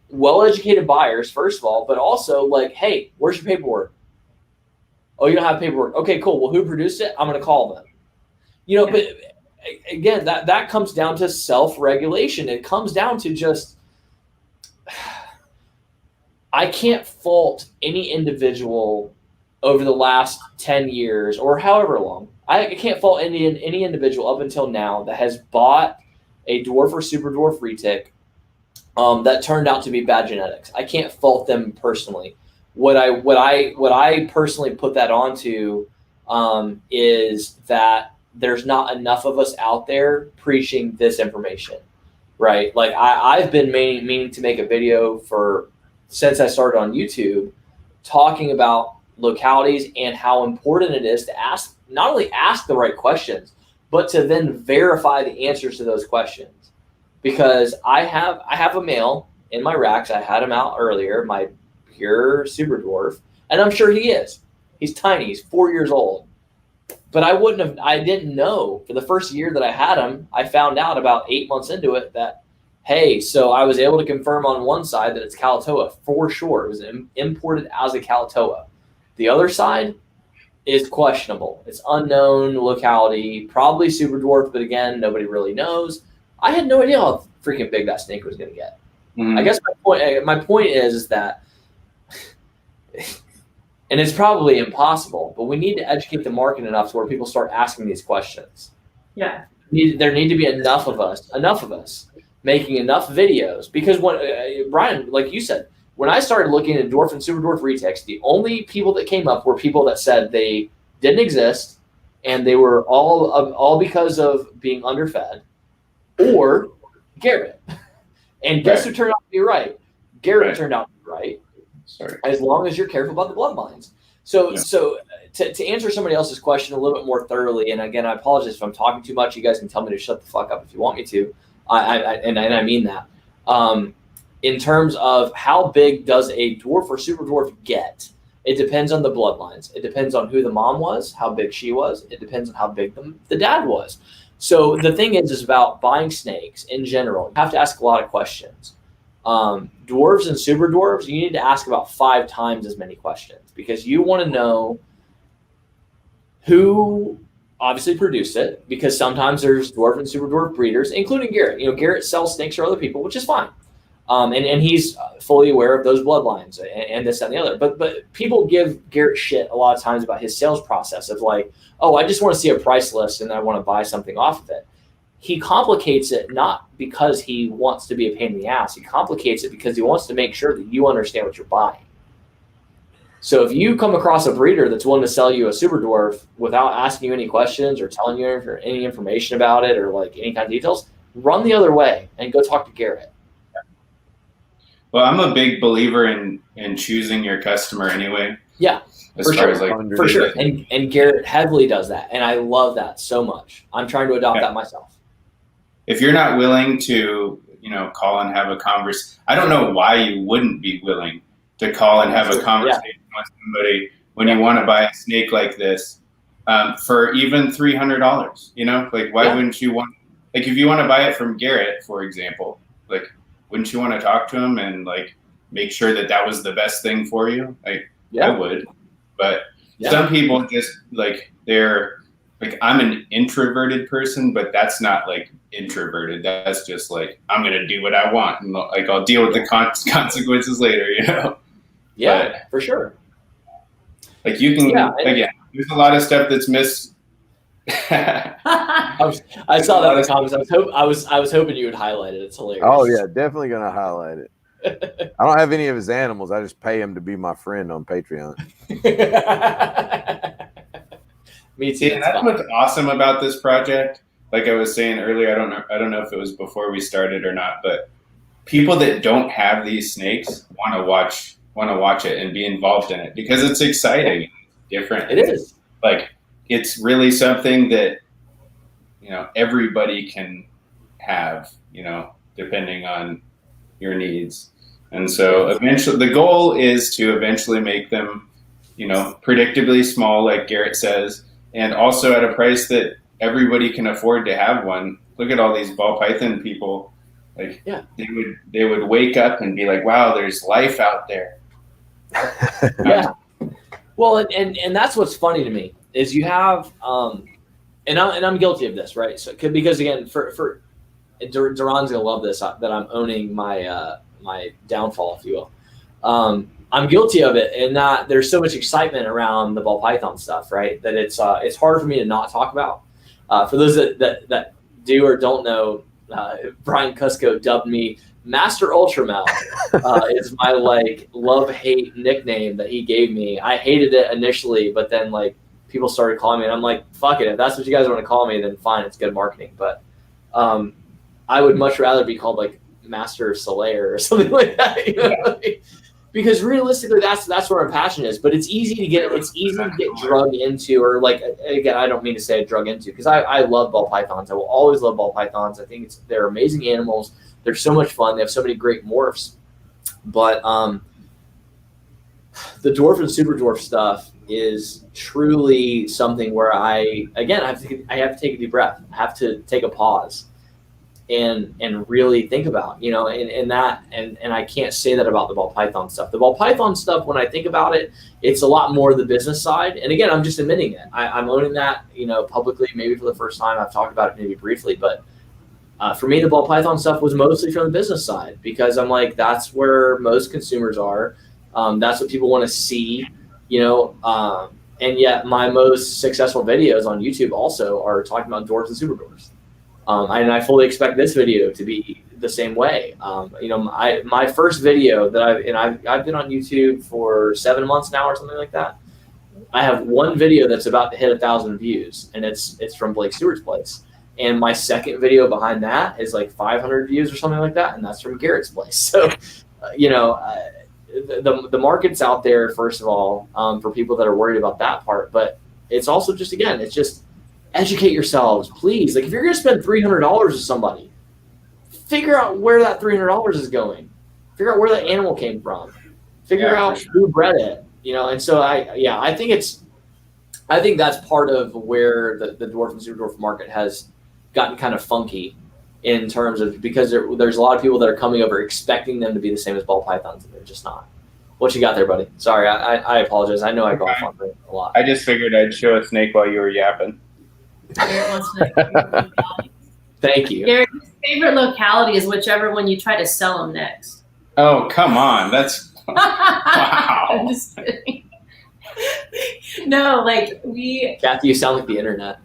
well-educated buyers, first of all, but also like, hey, where's your paperwork? Oh, you don't have paperwork. Okay, cool. Well, who produced it? I'm going to call them. But again, that comes down to self-regulation. It comes down to just, I can't fault any individual over the last 10 years or however long. I can't fault any individual up until now that has bought a dwarf or super dwarf retic that turned out to be bad genetics. I can't fault them personally. What I personally put that onto is that there's not enough of us out there preaching this information, right? Like I've been meaning to make a video since I started on YouTube, talking about localities and how important it is to not only ask the right questions, but to then verify the answers to those questions. Because I have a male in my racks. I had him out earlier, my pure super dwarf, and I'm sure he is. He's tiny. He's 4 years old. But I didn't know for the first year that I had him. I found out about 8 months into it that, hey, so I was able to confirm on one side that it's Kalatoa for sure. It was imported as a Kalatoa. The other side is questionable. It's unknown locality, probably super dwarf, but again, nobody really knows. I had no idea how freaking big that snake was going to get. Mm-hmm. I guess my point is that, and it's probably impossible, but we need to educate the market enough to where people start asking these questions. Yeah. There need to be enough of us making enough videos, because when Brian, like you said, when I started looking at dwarf and super dwarf retics, the only people that came up were people that said they didn't exist and they were all because of being underfed, or Garrett. And guess who turned out to be right? Garrett turned out to be right. Sorry. As long as you're careful about the bloodlines. So to answer somebody else's question a little bit more thoroughly, and again, I apologize if I'm talking too much. You guys can tell me to shut the fuck up if you want me to. I mean that. In terms of how big does a dwarf or super dwarf get, it depends on the bloodlines. It depends on who the mom was, how big she was. It depends on how big the dad was. So the thing is about buying snakes in general, you have to ask a lot of questions. Dwarves and super dwarves, you need to ask about 5 times as many questions, because you want to know who obviously produced it, because sometimes there's dwarf and super dwarf breeders, including Garrett. Garrett sells snakes for other people, which is fine. And he's fully aware of those bloodlines and this, that, and the other. But people give Garrett shit a lot of times about his sales process of like, oh, I just want to see a price list and I want to buy something off of it. He complicates it not because he wants to be a pain in the ass. He complicates it because he wants to make sure that you understand what you're buying. So if you come across a breeder that's willing to sell you a super dwarf without asking you any questions or telling you any information about it or like any kind of details, run the other way and go talk to Garrett. Well, I'm a big believer in choosing your customer anyway. Yeah, for sure. And Garrett heavily does that, and I love that so much. I'm trying to adopt that myself. If you're not willing to, call and have a conversation, I don't know why you wouldn't be willing to call and have a conversation with somebody when you want to buy a snake like this for even $300. Like, why wouldn't you want? Like, if you want to buy it from Garrett, for example, like, wouldn't you want to talk to him and like make sure that was the best thing for you? Like, I would, but some people just like they're like, I'm an introverted person, but that's not like introverted. That's just like, I'm going to do what I want. And like, I'll deal with the consequences later, Yeah, but, for sure. Like you can, there's a lot of stuff that's missed. I saw that in the comments. I was hoping you would highlight it. It's hilarious. Oh yeah, definitely gonna highlight it. I don't have any of his animals. I just pay him to be my friend on Patreon. Me too. And that's what's awesome about this project. Like I was saying earlier, I don't know if it was before we started or not, but people that don't have these snakes want to watch it and be involved in it because it's exciting, different. It is. Like it's really something that everybody can have, depending on your needs. And so eventually the goal is to eventually make them, predictably small, like Garrett says, and also at a price that everybody can afford to have one. Look at all these ball python people. Like they would wake up and be like, wow, there's life out there. Yeah. Well, and that's what's funny to me is you have, and I'm guilty of this, right? So because again, for Duran's gonna love this that I'm owning my my downfall, if you will. I'm guilty of it in that there's so much excitement around the ball python stuff, right? That it's hard for me to not talk about. For those that do or don't know, Brian Cusco dubbed me Master Ultramel. Is my like love-hate nickname that he gave me. I hated it initially, but then like people started calling me, and I'm like, fuck it. If that's what you guys want to call me, then fine. It's good marketing. But I would much rather be called like Master Slayer or something like that. Because realistically, that's where my passion is. But it's easy to get drugged into, or like again, I don't mean to say drug into, because I love ball pythons. I will always love ball pythons. I think they're amazing animals. They're so much fun. They have so many great morphs. But the dwarf and super dwarf stuff is truly something where I have to take a deep breath. I have to take a pause and really think about, and I can't say that about the ball python stuff. The ball python stuff, when I think about it, it's a lot more the business side. And again, I'm just admitting it. I'm owning that, publicly, maybe for the first time. I've talked about it maybe briefly, but for me, the ball python stuff was mostly from the business side, because I'm like, that's where most consumers are. That's what people want to see, and yet my most successful videos on YouTube also are talking about dwarfs and super dwarfs. And I fully expect this video to be the same way. My first video that I've been on YouTube for 7 months now or something like that. I have one video that's about to hit 1,000 views, and it's from Blake Stewart's place. And my second video behind that is like 500 views or something like that, and that's from Garrett's place. So, the market's out there, first of all, for people that are worried about that part. But it's also just, again, it's just educate yourselves, please. Like, if you're going to spend $300 with somebody, figure out where that $300 is going. Figure out where that animal came from. Figure out who bred it. And so I think that's part of where the dwarf and super dwarf market has gotten kind of funky, in terms of, because there's a lot of people that are coming over expecting them to be the same as ball pythons, and they're just not. What you got there, buddy? Sorry, I apologize. I know I go off on it a lot. I just figured I'd show a snake while you were yapping. Garrett wants to know your favorite locality. Thank you. Garrett's favorite locality is whichever one you try to sell them next. Oh, come on. That's wow. I'm just kidding. No, like Kathy, you sound like the internet.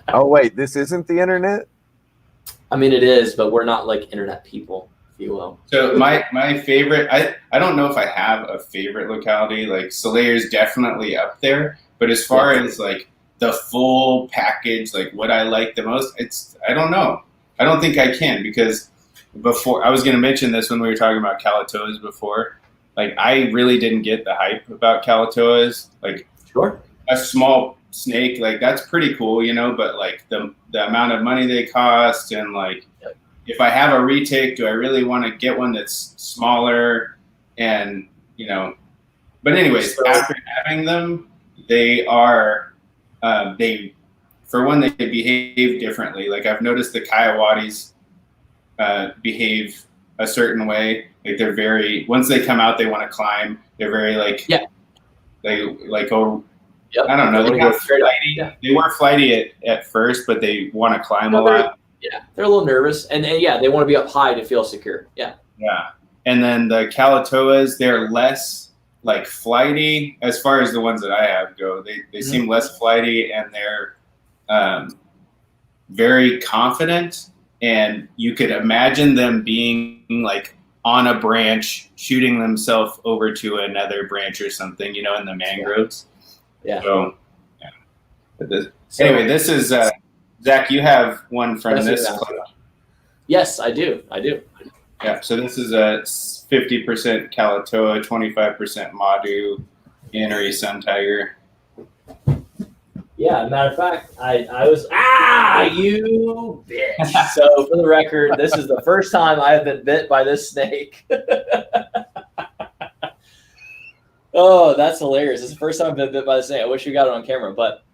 Oh wait, this isn't the internet? I mean, it is, but we're not like internet people, if you will. So my favorite, I don't know if I have a favorite locality. Like Soleil's definitely up there, but as far as like the full package, like what I like the most, I don't know. I don't think I can, because before I was going to mention this when we were talking about Calatoas before. Like I really didn't get the hype about Calatoas. Like Sure. a small snake, like that's pretty cool, you know, but like the amount of money they cost, and like if I have a retake, do I really want to get one that's smaller? And you know, but anyways, after having them, they are for one, they behave differently. Like I've noticed the Kiowatis behave a certain way. Like they're very, once they come out, they want to climb. They're very like, they like, oh, Yep. I don't know. They They're go straight flighty. up. They weren't flighty at first, but they want to climb a lot. Yeah, they're a little nervous, and yeah, they want to be up high to feel secure. Yeah. Yeah. And then the Calatoas, they're less like flighty as far as the ones that I have go. They seem less flighty, and they're very confident. And you could imagine them being like on a branch, shooting themselves over to another branch or something, you know, in the mangroves. Yeah. So, anyway, this is Zach. You have one from this club. Yes, I do. Yeah. So this is a 50% Calatoa, 25% Madu, Annery Sun Tiger. Yeah, matter of fact, I was you bitch. So for the record, this is the first time I have been bit by this snake. Oh, that's hilarious! It's the first time I've been bit by the snake. I wish we got it on camera, but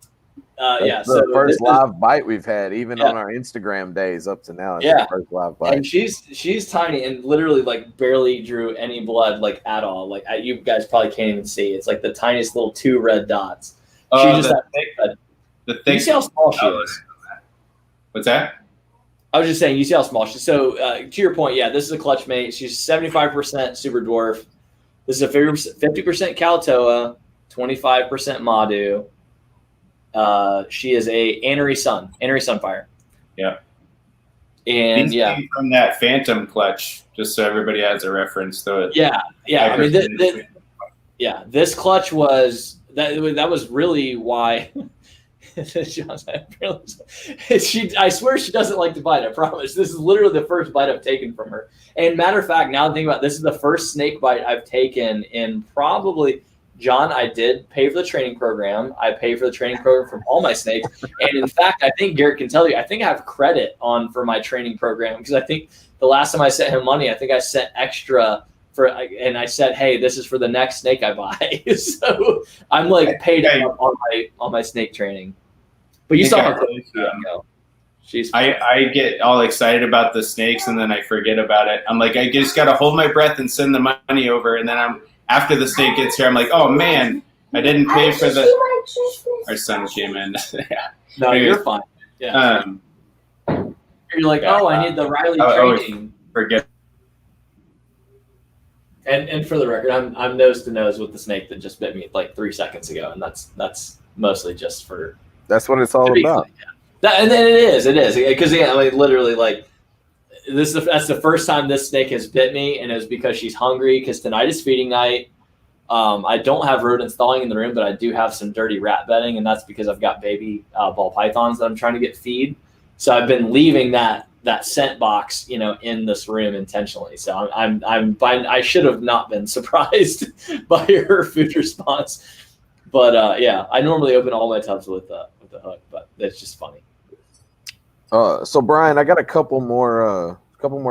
yeah. So the first live bite we've had, even on our Instagram days up to now. It's the first live bite. And she's tiny and literally like barely drew any blood like at all. Like you guys probably can't even see. It's like the tiniest little 2 red dots. She just the thick. You see how small she is. What's that? I was just saying, you see how small she is. So to your point, yeah, this is a clutch mate. She's 75% super dwarf. This is a 50% Calatoa, 25% Madu. She is a Annery Sunfire. Yeah. And these came from that Phantom clutch, just so everybody has a reference to it. Yeah. I mean, this clutch was that was really why. I swear she doesn't like to bite. I promise. This is literally the first bite I've taken from her. And matter of fact, now think about it, this is the first snake bite I've taken in probably. John, I did pay for the training program. I pay for the training program from all my snakes. And in fact, I think Garrett can tell you, I think I have credit on for my training program, because I think the last time I sent him money, I think I sent extra and I said, hey, this is for the next snake I buy. So I'm like paid up on my snake training. But you saw how close she go. I get all excited about the snakes, and then I forget about it. I'm like, I just got to hold my breath and send the money over. And then after the snake gets here, I'm like, oh man, I didn't pay for the. Our son came in. Yeah. No, you're fine. Yeah. You're like, I need the Riley training. Forget. And for the record, I'm nose to nose with the snake that just bit me like 3 seconds ago, and that's mostly just for. That's what it's all about. And then it is because I mean, literally, like that's the first time this snake has bit me, and it was because she's hungry. Because tonight is feeding night. I don't have rodents thawing in the room, but I do have some dirty rat bedding, and that's because I've got baby ball pythons that I'm trying to get feed. So I've been leaving that scent box, in this room intentionally. So I should have not been surprised by her food response. But I normally open all my tubs with the hook, but that's just funny. So Brian, I got a couple more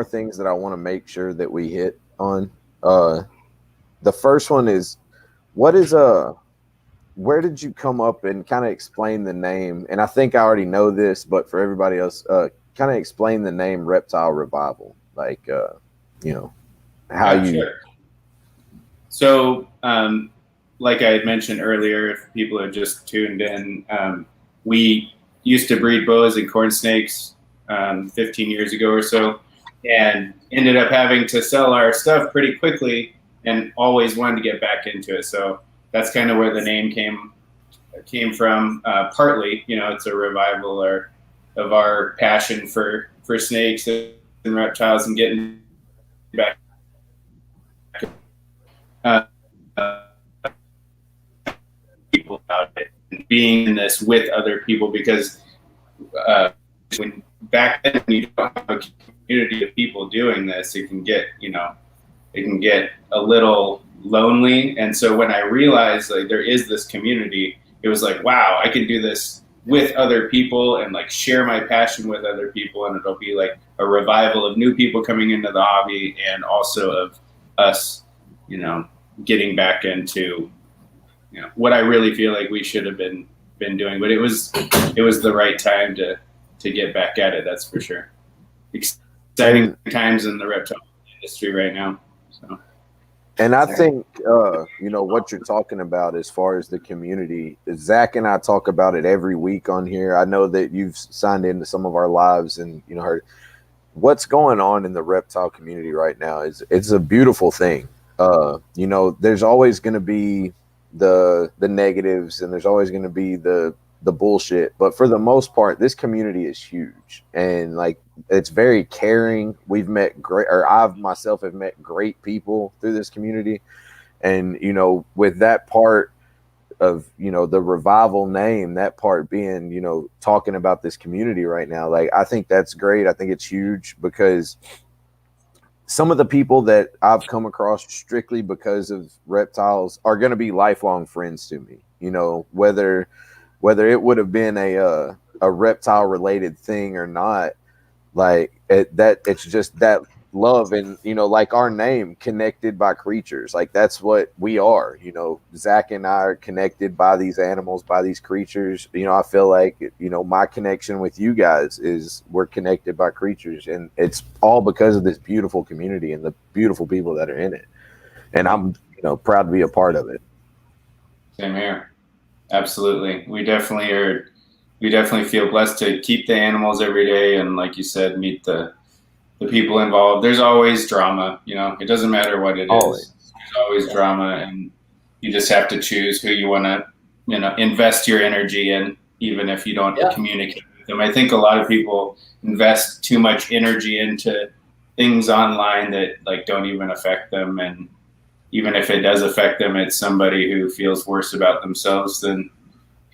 things that I want to make sure that we hit on. The first one is, where did you come up, and kind of explain the name? And I think I already know this, but for everybody else, kind of explain the name Reptile Revival. Like, how you. Sure. So, like I had mentioned earlier, if people have just tuned in, we used to breed boas and corn snakes 15 years ago or so, and ended up having to sell our stuff pretty quickly, and always wanted to get back into it. So that's kind of where the name came from. Partly, it's a revival of our passion for snakes and reptiles and getting back. People about it and being in this with other people, because when back then you don't have a community of people doing this, it can get a little lonely. And so when I realized like there is this community, it was like, wow, I can do this with other people and like share my passion with other people, and it'll be like a revival of new people coming into the hobby, and also of us, getting back into what I really feel like we should have been doing. But it was the right time to get back at it, that's for sure. Exciting times in the reptile industry right now. So. And I think, what you're talking about as far as the community, Zach and I talk about it every week on here. I know that you've signed into some of our lives and, heard what's going on in the reptile community right now. It's a beautiful thing. There's always going to be the negatives, and there's always going to be the bullshit. But for the most part, this community is huge, and like, it's very caring. I've myself have met great people through this community. And, with that part of, the revival name, that part being, talking about this community right now, like, I think that's great. I think it's huge, because some of the people that I've come across strictly because of reptiles are going to be lifelong friends to me, whether it would have been a reptile related thing or not. Like it's just that love, and like our name, Connected by Creatures, like that's what we are. Zach and I are connected by these animals, by these creatures. I feel like my connection with you guys is we're connected by creatures, and it's all because of this beautiful community and the beautiful people that are in it. And I'm proud to be a part of it. Same here. Absolutely. We definitely feel blessed to keep the animals every day, and like you said, meet the people involved. There's always drama, it doesn't matter what it is. There's always drama, and you just have to choose who you want to, invest your energy in, even if you don't communicate with them. I think a lot of people invest too much energy into things online that like don't even affect them. And even if it does affect them, it's somebody who feels worse about themselves than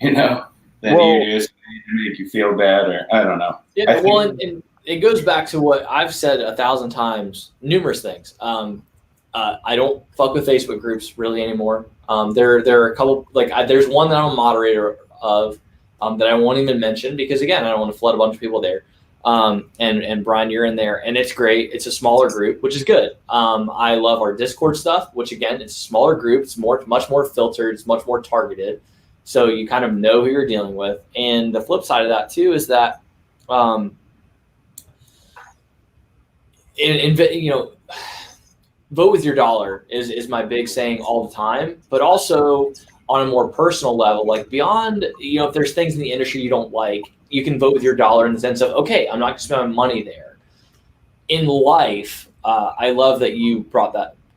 you just to make you feel bad, or I don't know. Yeah, and it goes back to what I've said 1,000 times, numerous things. I don't fuck with Facebook groups really anymore. There are a couple, there's one that I'm a moderator of that I won't even mention, because again, I don't want to flood a bunch of people there. And Brian, you're in there, and it's great. It's a smaller group, which is good. I love our Discord stuff, which again, it's a smaller group. It's much more filtered. It's much more targeted. So you kind of know who you're dealing with. And the flip side of that too is that, vote with your dollar is my big saying all the time, but also on a more personal level, like beyond, if there's things in the industry you don't like, you can vote with your dollar in the sense of, okay, I'm not going to spend my money there. In life, I love that you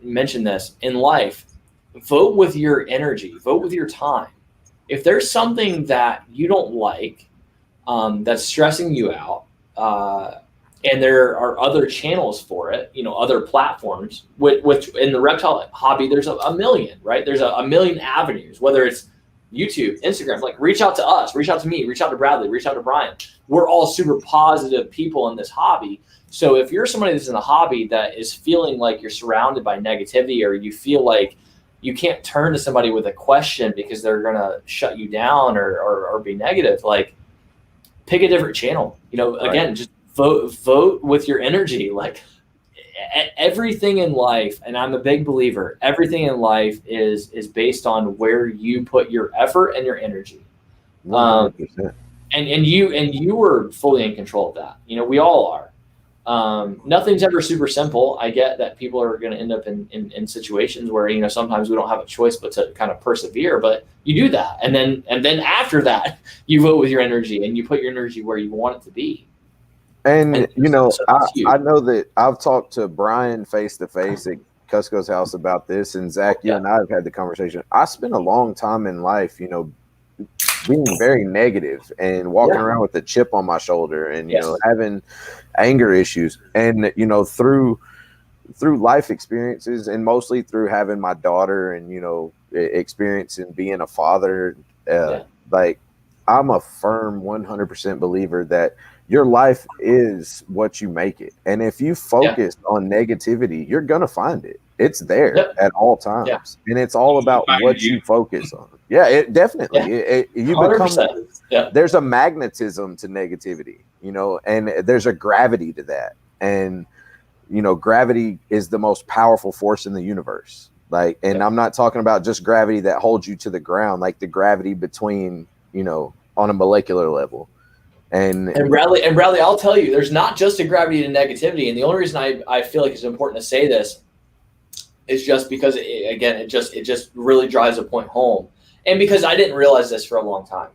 mentioned this. In life, vote with your energy, vote with your time. If there's something that you don't like, that's stressing you out, and there are other channels for it, other platforms, which in the reptile hobby, there's a million, right? There's a million avenues, whether it's YouTube, Instagram, like reach out to us, reach out to me, reach out to Bradley, reach out to Brian. We're all super positive people in this hobby. So if you're somebody that's in a hobby that is feeling like you're surrounded by negativity, or you feel like you can't turn to somebody with a question because they're going to shut you down or be negative, like pick a different channel, again, just vote with your energy. Like everything in life, and I'm a big believer, everything in life is based on where you put your effort and your energy. And you were fully in control of that. We all are. Nothing's ever super simple. I get that people are going to end up in situations where, you know, sometimes we don't have a choice but to kind of persevere, but you do that. And then after that, you vote with your energy and you put your energy where you want it to be. And you know, so I know that I've talked to Brian face to face at Cusco's house about this, and Zach, you and I have had the conversation. I spent a long time in life, you know, being very negative and walking around with a chip on my shoulder, and you know, having anger issues, and you know, through life experiences, and mostly through having my daughter, and you know, experiencing being a father, like I'm a firm 100% believer that your life is what you make it. And if you focus on negativity, you're going to find it. It's there at all times. And it's all about what you focus on. Yeah, it definitely. You become, there's a magnetism to negativity, you know, and there's a gravity to that. And, you know, gravity is the most powerful force in the universe. Like, and I'm not talking about just gravity that holds you to the ground, like the gravity between, you know, on a molecular level. And Bradley, I'll tell you, there's not just a gravity to negativity. And the only reason I feel like it's important to say this is just because, it just really drives a point home. And because I didn't realize this for a long time.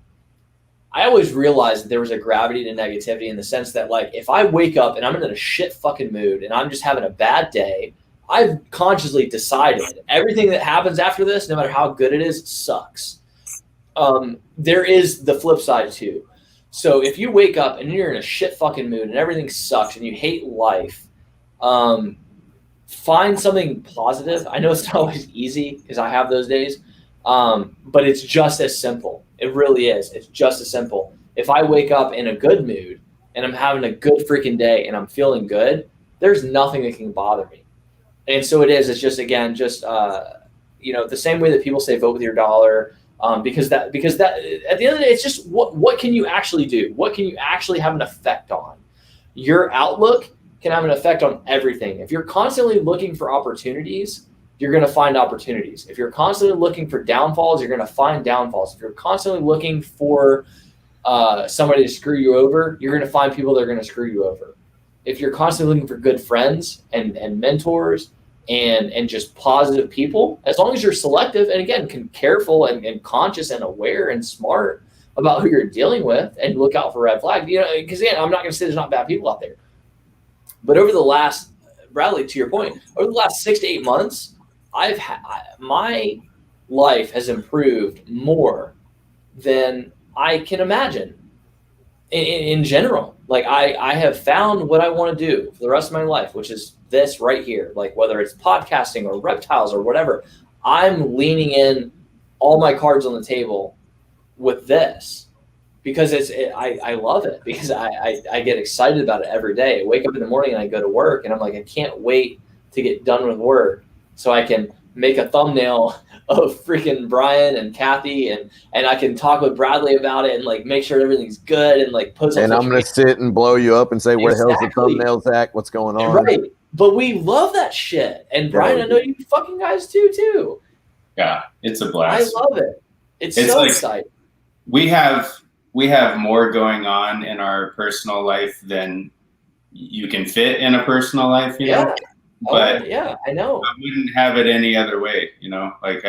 I always realized that there was a gravity to negativity in the sense that, like, if I wake up and I'm in a shit fucking mood and I'm just having a bad day, I've consciously decided everything that happens after this, no matter how good it is, sucks. There is the flip side too. So if you wake up and you're in a shit fucking mood and everything sucks and you hate life, find something positive. I know it's not always easy because I have those days, but it's just as simple. It really is. It's just as simple. If I wake up in a good mood and I'm having a good freaking day and I'm feeling good, there's nothing that can bother me. And so it is. It's just, again, you know, the same way that people say vote with your dollar. Because that at the end of the day, it's just what can you actually do? What can you actually have an effect on? Your outlook can have an effect on everything. If you're constantly looking for opportunities, you're going to find opportunities. If you're constantly looking for downfalls, you're going to find downfalls. If you're constantly looking for somebody to screw you over, you're going to find people that are going to screw you over. If you're constantly looking for good friends and mentors and just positive people, as long as you're selective and, again, careful and conscious and aware and smart about who you're dealing with and look out for red flags, you know, because, again, I'm not going to say there's not bad people out there. But over the last, Bradley, to your point, over the last 6 to 8 months, my life has improved more than I can imagine in general. Like, I have found what I want to do for the rest of my life, which is this right here. Like, whether it's podcasting or reptiles or whatever, I'm leaning in all my cards on the table with this because I love it, because I get excited about it every day. I wake up in the morning and I go to work and I'm like, I can't wait to get done with work so I can make a thumbnail of freaking Brian and Kathy and I can talk with Bradley about it and, like, make sure everything's good and, like, post. And I'm going to sit and blow you up and say, where the hell's the thumbnail, Zach? What's going on? Right. But we love that shit. And Brian, I know you fucking guys too. Yeah, it's a blast. I love it. It's so like, exciting. We have more going on in our personal life than you can fit in a personal life, you know? But yeah, I know. I wouldn't have it any other way, you know? Like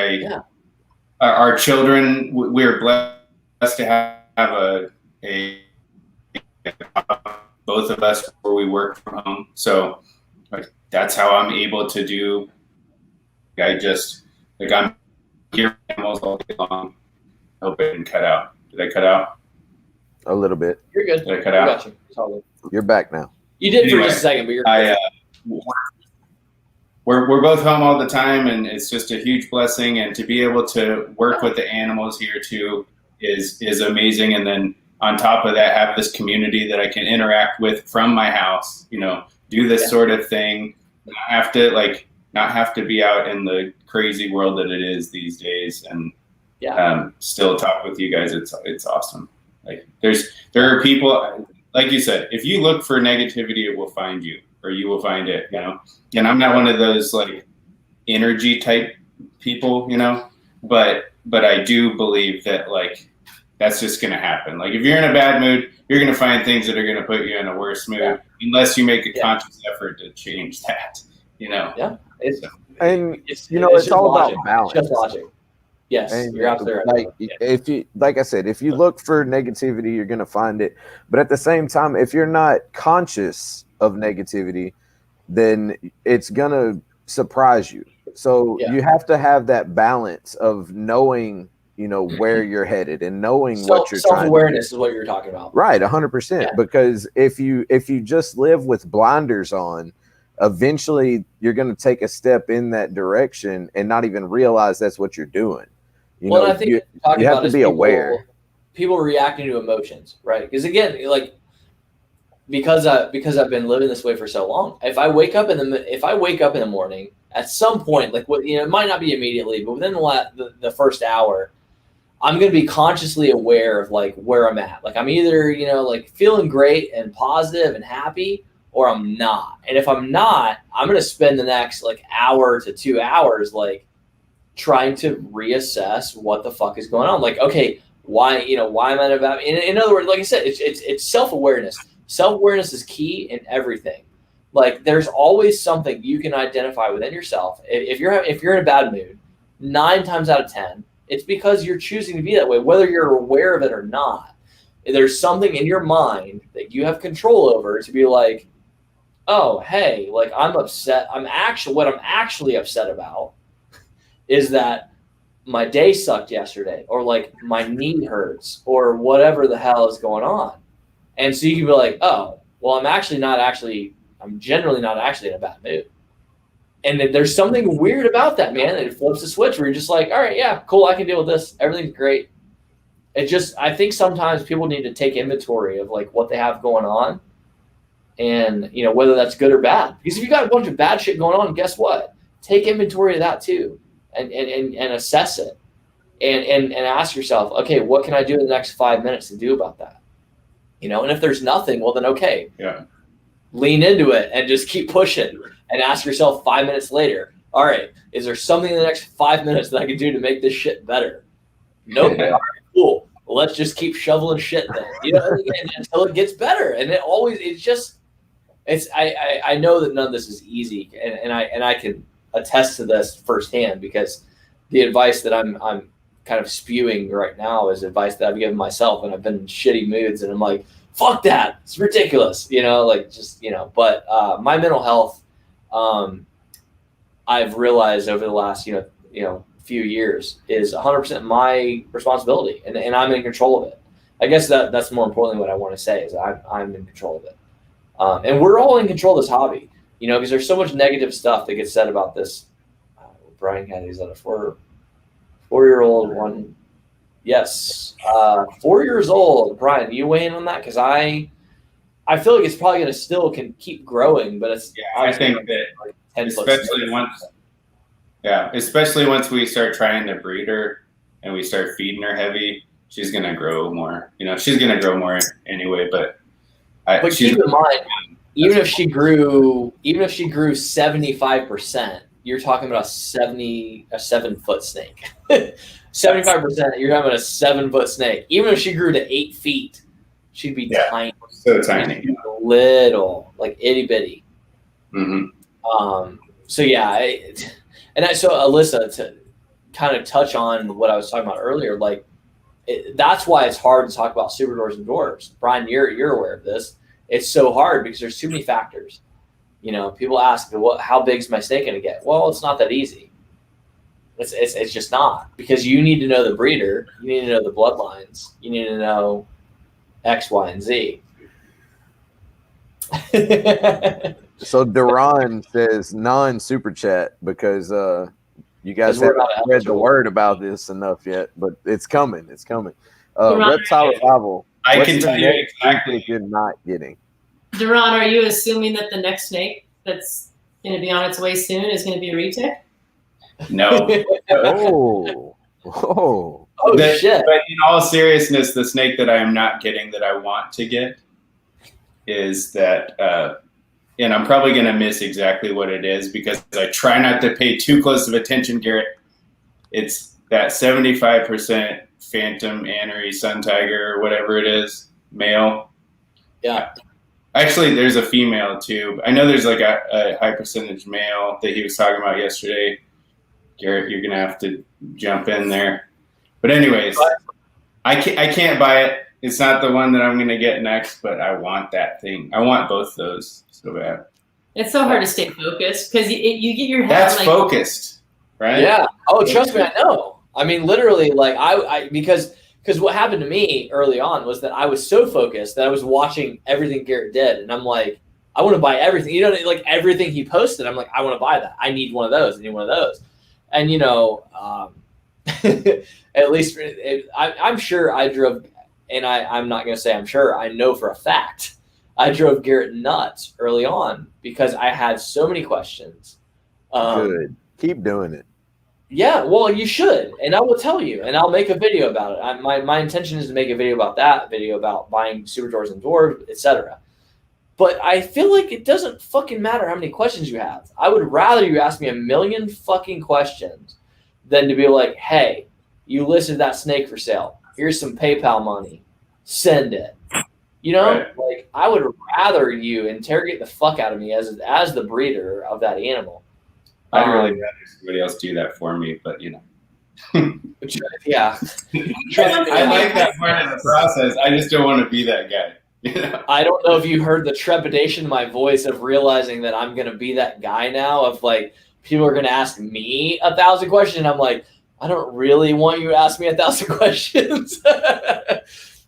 our children, we're blessed to have both of us where we work from home. So like, that's how I'm able to do. I'm here animals all day long. I hope it didn't cut out. Did I cut out? A little bit. You're good. Did I cut out? Got you. You're back now. You did anyway, for just a second, but you're good. We're both home all the time, and it's just a huge blessing. And to be able to work with the animals here too is amazing. And then on top of that, have this community that I can interact with from my house. You know, do this sort of thing. Not have to be out in the crazy world that it is these days, and still talk with you guys. It's awesome. Like there are people, like you said, if you look for negativity, it will find you, or you will find it, you know. And I'm not one of those like energy type people, you know, but I do believe that like that's just going to happen. Like if you're in a bad mood, you're going to find things that are going to put you in a worse mood unless you make a conscious effort to change that, Yeah. It's just all logic. about balance. It's just logic. Yes, And you're absolutely right. if you, like I said, if you look for negativity, you're gonna find it. But at the same time, if you're not conscious of negativity, then it's gonna surprise you. So you have to have that balance of knowing, where you're headed and knowing what you're trying to do. Self-awareness is what you're talking about. Right, 100%. Because if you just live with blinders on, eventually you're going to take a step in that direction and not even realize that's what you're doing. I think you have to be aware. People reacting to emotions, right? Because again, like because I've been living this way for so long, if I wake up in the morning at some point, like it might not be immediately, but within the first hour, I'm going to be consciously aware of like where I'm at. Like I'm either, like feeling great and positive and happy, or I'm not. And if I'm not, I'm going to spend the next like hour to 2 hours, like trying to reassess what the fuck is going on. Like, okay, why am I about, in other words, like I said, it's self-awareness. Self-awareness is key in everything. Like there's always something you can identify within yourself. If you're in a bad mood, 9 times out of 10, it's because you're choosing to be that way, whether you're aware of it or not. There's something in your mind that you have control over to be like, oh, hey, like I'm upset. What I'm actually upset about is that my day sucked yesterday, or like my knee hurts, or whatever the hell is going on. And so you can be like, oh, well, I'm generally not actually in a bad mood. And there's something weird about that, man. It flips the switch where you're just like, all right, yeah, cool. I can deal with this. Everything's great. I think sometimes people need to take inventory of like what they have going on and, whether that's good or bad. Because if you got a bunch of bad shit going on, guess what? Take inventory of that too and assess it and ask yourself, okay, what can I do in the next 5 minutes to do about that? And if there's nothing, well then, okay. Yeah. Lean into it and just keep pushing and ask yourself 5 minutes later, all right, is there something in the next 5 minutes that I can do to make this shit better? Nope. All right, cool. Well, let's just keep shoveling shit then, until it gets better. And I know that none of this is easy, and I can attest to this firsthand because the advice that I'm kind of spewing right now is advice that I've given myself when I've been in shitty moods and I'm like, fuck that, it's ridiculous, but my mental health, I've realized over the last, few years is 100% my responsibility and I'm in control of it. I guess that's more importantly what I want to say is I'm in control of it. And we're all in control of this hobby, because there's so much negative stuff that gets said about this. Brian Kennedy, is that a four-year-old one? Yes. 4 years old. Brian, do you weigh in on that? Because I feel like it's probably going to still can keep growing, but it's. Yeah, I think that especially once we start trying to breed her and we start feeding her heavy, she's going to grow more. She's going to grow more anyway. But keep in mind, even if she grew 75%, you're talking about a 7-foot snake. 75%, you're talking about a 7-foot snake. Even if she grew to 8 feet, she'd be tiny. So tiny. Little, like itty bitty. Mm-hmm. So Alyssa, to kind of touch on what I was talking about earlier, like that's why it's hard to talk about super dwarves and dwarves. Brian, you're aware of this. It's so hard because there's too many factors. People ask, how big is my snake going to get? Well, it's not that easy. It's just not, because you need to know the breeder, you need to know the bloodlines, you need to know X, Y, and Z. So Duran says non-super chat because you guys haven't read the word about this enough yet, but it's coming. It's coming. Reptile Revival. I can tell you exactly you're not getting. Duran, are you assuming that the next snake that's going to be on its way soon is going to be a retic? No. Shit. But in all seriousness, the snake that I am not getting that I want to get is that, and I'm probably going to miss exactly what it is because I try not to pay too close of attention, Garrett. It's that 75% phantom anery sun tiger or whatever it is, male. Yeah. Actually, there's a female too. I know there's like a high percentage male that he was talking about yesterday. Garrett, you're gonna have to jump in there. But anyways, I can't buy it. It's not the one that I'm gonna get next, but I want that thing. I want both those so bad. It's so hard to stay focused because you get your head. That's like, focused, right? Yeah. Oh, trust me, I know. I mean, literally, like I because what happened to me early on was that I was so focused that I was watching everything Garrett did, and I'm like, I want to buy everything. You know, like everything he posted, I'm like, I want to buy that. I need one of those. I need one of those. And you know, at least I'm sure I drove, and I'm not going to say I'm sure. I know for a fact I drove Garrett nuts early on because I had so many questions. Good. Keep doing it. Yeah, well, you should, and I will tell you, and I'll make a video about it. My intention is to make a video about that, video about buying super dwarves and dwarves, etc. But I feel like it doesn't fucking matter how many questions you have. I would rather you ask me a million fucking questions than to be like, hey, you listed that snake for sale. Here's some PayPal money. Send it. You know, right. Like I would rather you interrogate the fuck out of me as the breeder of that animal. I'd really rather somebody else do that for me, but you know. Yeah. I like that part of the process. I just don't want to be that guy. You know? I don't know if you heard the trepidation in my voice of realizing that I'm going to be that guy now of like, people are going to ask me 1,000 questions. And I'm like, I don't really want you to ask me 1,000 questions.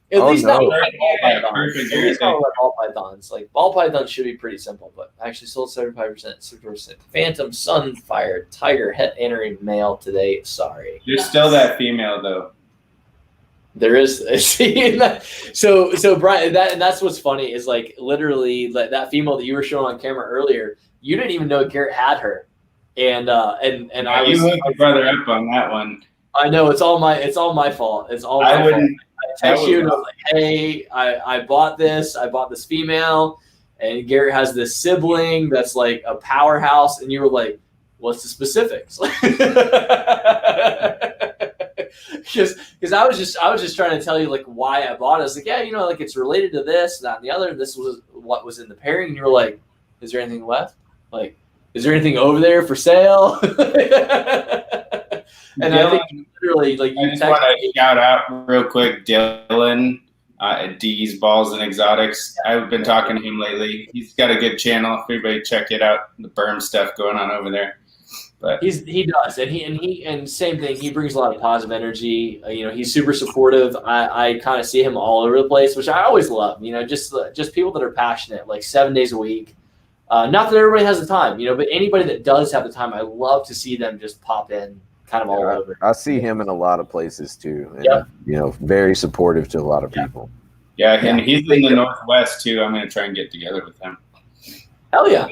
At least not like ball pythons. At least not like ball pythons. Like ball pythons should be pretty simple, but I actually sold 75%, 60%. Phantom, sunfire, tiger, het entering male today. Sorry. You're still that female though. There is. So Brian, that's what's funny is like literally like that female that you were showing on camera earlier. You didn't even know Garrett had her, and I was. You hooked your brother up on that one. I know it's all my fault. It's all my fault. I text you and I was like, hey, I bought this. I bought this female, and Garrett has this sibling that's like a powerhouse, and you were like, what's the specifics? Because I was just trying to tell you like why I bought it. I was like, yeah, you know, like it's related to this, that, and the other. This was what was in the pairing, and you were like, is there anything left? Like, is there anything over there for sale? And Dylan, I think literally, like, I just want to shout out real quick, Dylan at D's Balls and Exotics. I've been talking to him lately. He's got a good channel. Everybody check it out. The berm stuff going on over there. But he does, and same thing. He brings a lot of positive energy. You know, he's super supportive. I kind of see him all over the place, which I always love. You know, just people that are passionate, like 7 days a week. Not that everybody has the time, you know, but anybody that does have the time, I love to see them just pop in, kind of all over. I see him in a lot of places too. And, you know, very supportive to a lot of people. Yeah, and he's in the Northwest too. I'm going to try and get together with him. Hell yeah.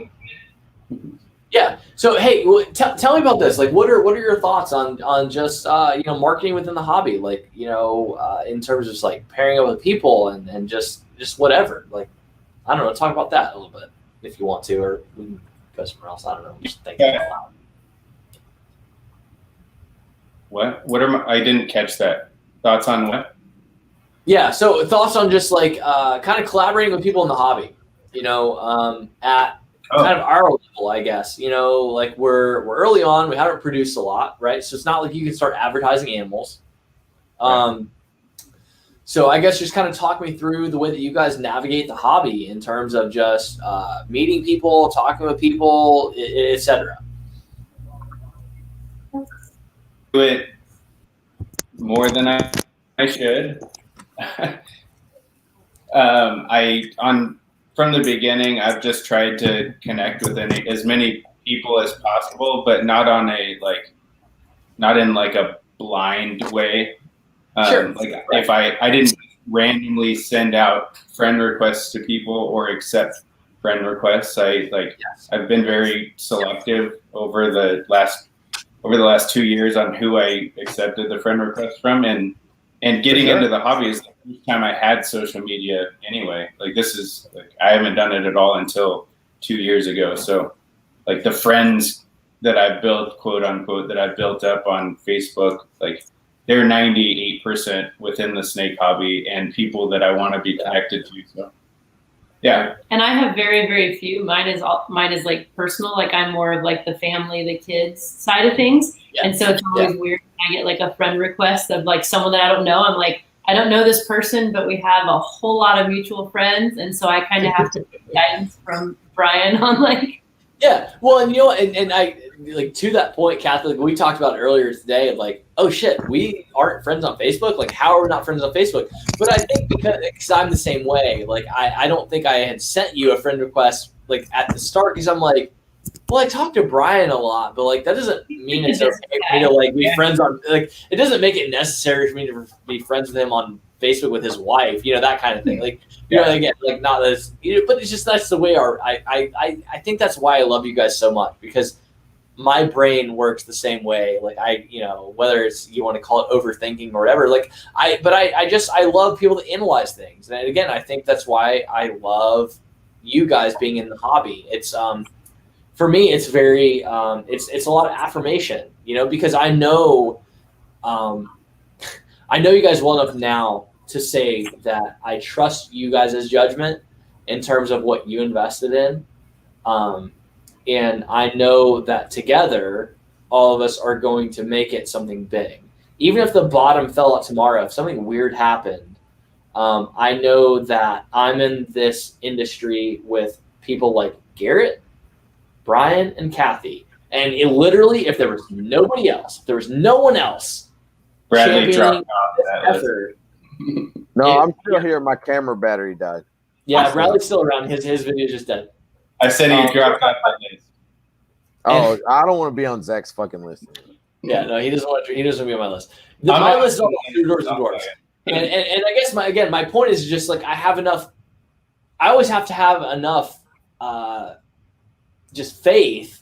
Yeah. So, hey, tell me about this. Like, what are your thoughts on just, you know, marketing within the hobby? Like, you know, in terms of just like pairing up with people and just whatever. Like, I don't know. Talk about that a little bit if you want to, or we can go somewhere else. I don't know. I'm just thinking out loud. What I didn't catch that. Thoughts on what? Yeah. So thoughts on just like kind of collaborating with people in the hobby, you know, at kind of our level, I guess, you know, like we're early on, we haven't produced a lot, right? So it's not like you can start advertising animals. So I guess just kind of talk me through the way that you guys navigate the hobby in terms of just meeting people, talking with people, etc. Do it more than I should. From the beginning, I've just tried to connect with as many people as possible, but not in like a blind way. Sure. Like if I didn't randomly send out friend requests to people or accept friend requests, I've been very selective over the last 2 years on who I accepted the friend request from, and getting into the hobby is the first time I had social media anyway. Like this is I haven't done it at all until 2 years ago. So like the friends that I built, quote unquote, that I built up on Facebook, like they're 98% 98% within the snake hobby and people that I want to be connected to. So, yeah. And I have very, very few. Mine is like personal. Like I'm more of like the family, the kids side of things. Yeah. And so it's always weird when I get like a friend request of like someone that I don't know. I'm like, I don't know this person, but we have a whole lot of mutual friends. And so I kind of have to get guidance from Brian on like. Yeah. Well, and and I like to that point, Kathy, like we talked about earlier today of like, oh shit, we aren't friends on Facebook. Like, how are we not friends on Facebook? But I think because I'm the same way, like I don't think I had sent you a friend request like at the start because I'm like, well, I talk to Brian a lot, but like that doesn't mean it's okay for me to like be friends on like it doesn't make it necessary for me to be friends with him on Facebook with his wife, that kind of thing. Like, again, like not this, but it's just that's the way I think that's why I love you guys so much because my brain works the same way. Like whether it's you want to call it overthinking or whatever. Like I love people to analyze things, and again, I think that's why I love you guys being in the hobby. It's for me, it's very it's a lot of affirmation, because I know you guys well enough now to say that I trust you guys' judgment in terms of what you invested in. And I know that together, all of us are going to make it something big. Even if the bottom fell out tomorrow, if something weird happened, I know that I'm in this industry with people like Garrett, Brian, and Kathy. And it literally, if there was nobody else, if there was no one else, Bradley dropped off that effort. No, I'm still here. My camera battery died. Yeah, Bradley's still around. His video just dead. I said he dropped off that list. Oh, I don't want to be on Zach's fucking list. Yeah, no, he doesn't want to be on my list. My list is all Dwarfs and Dwarfs. And I guess my point is just like I always have to have enough just faith.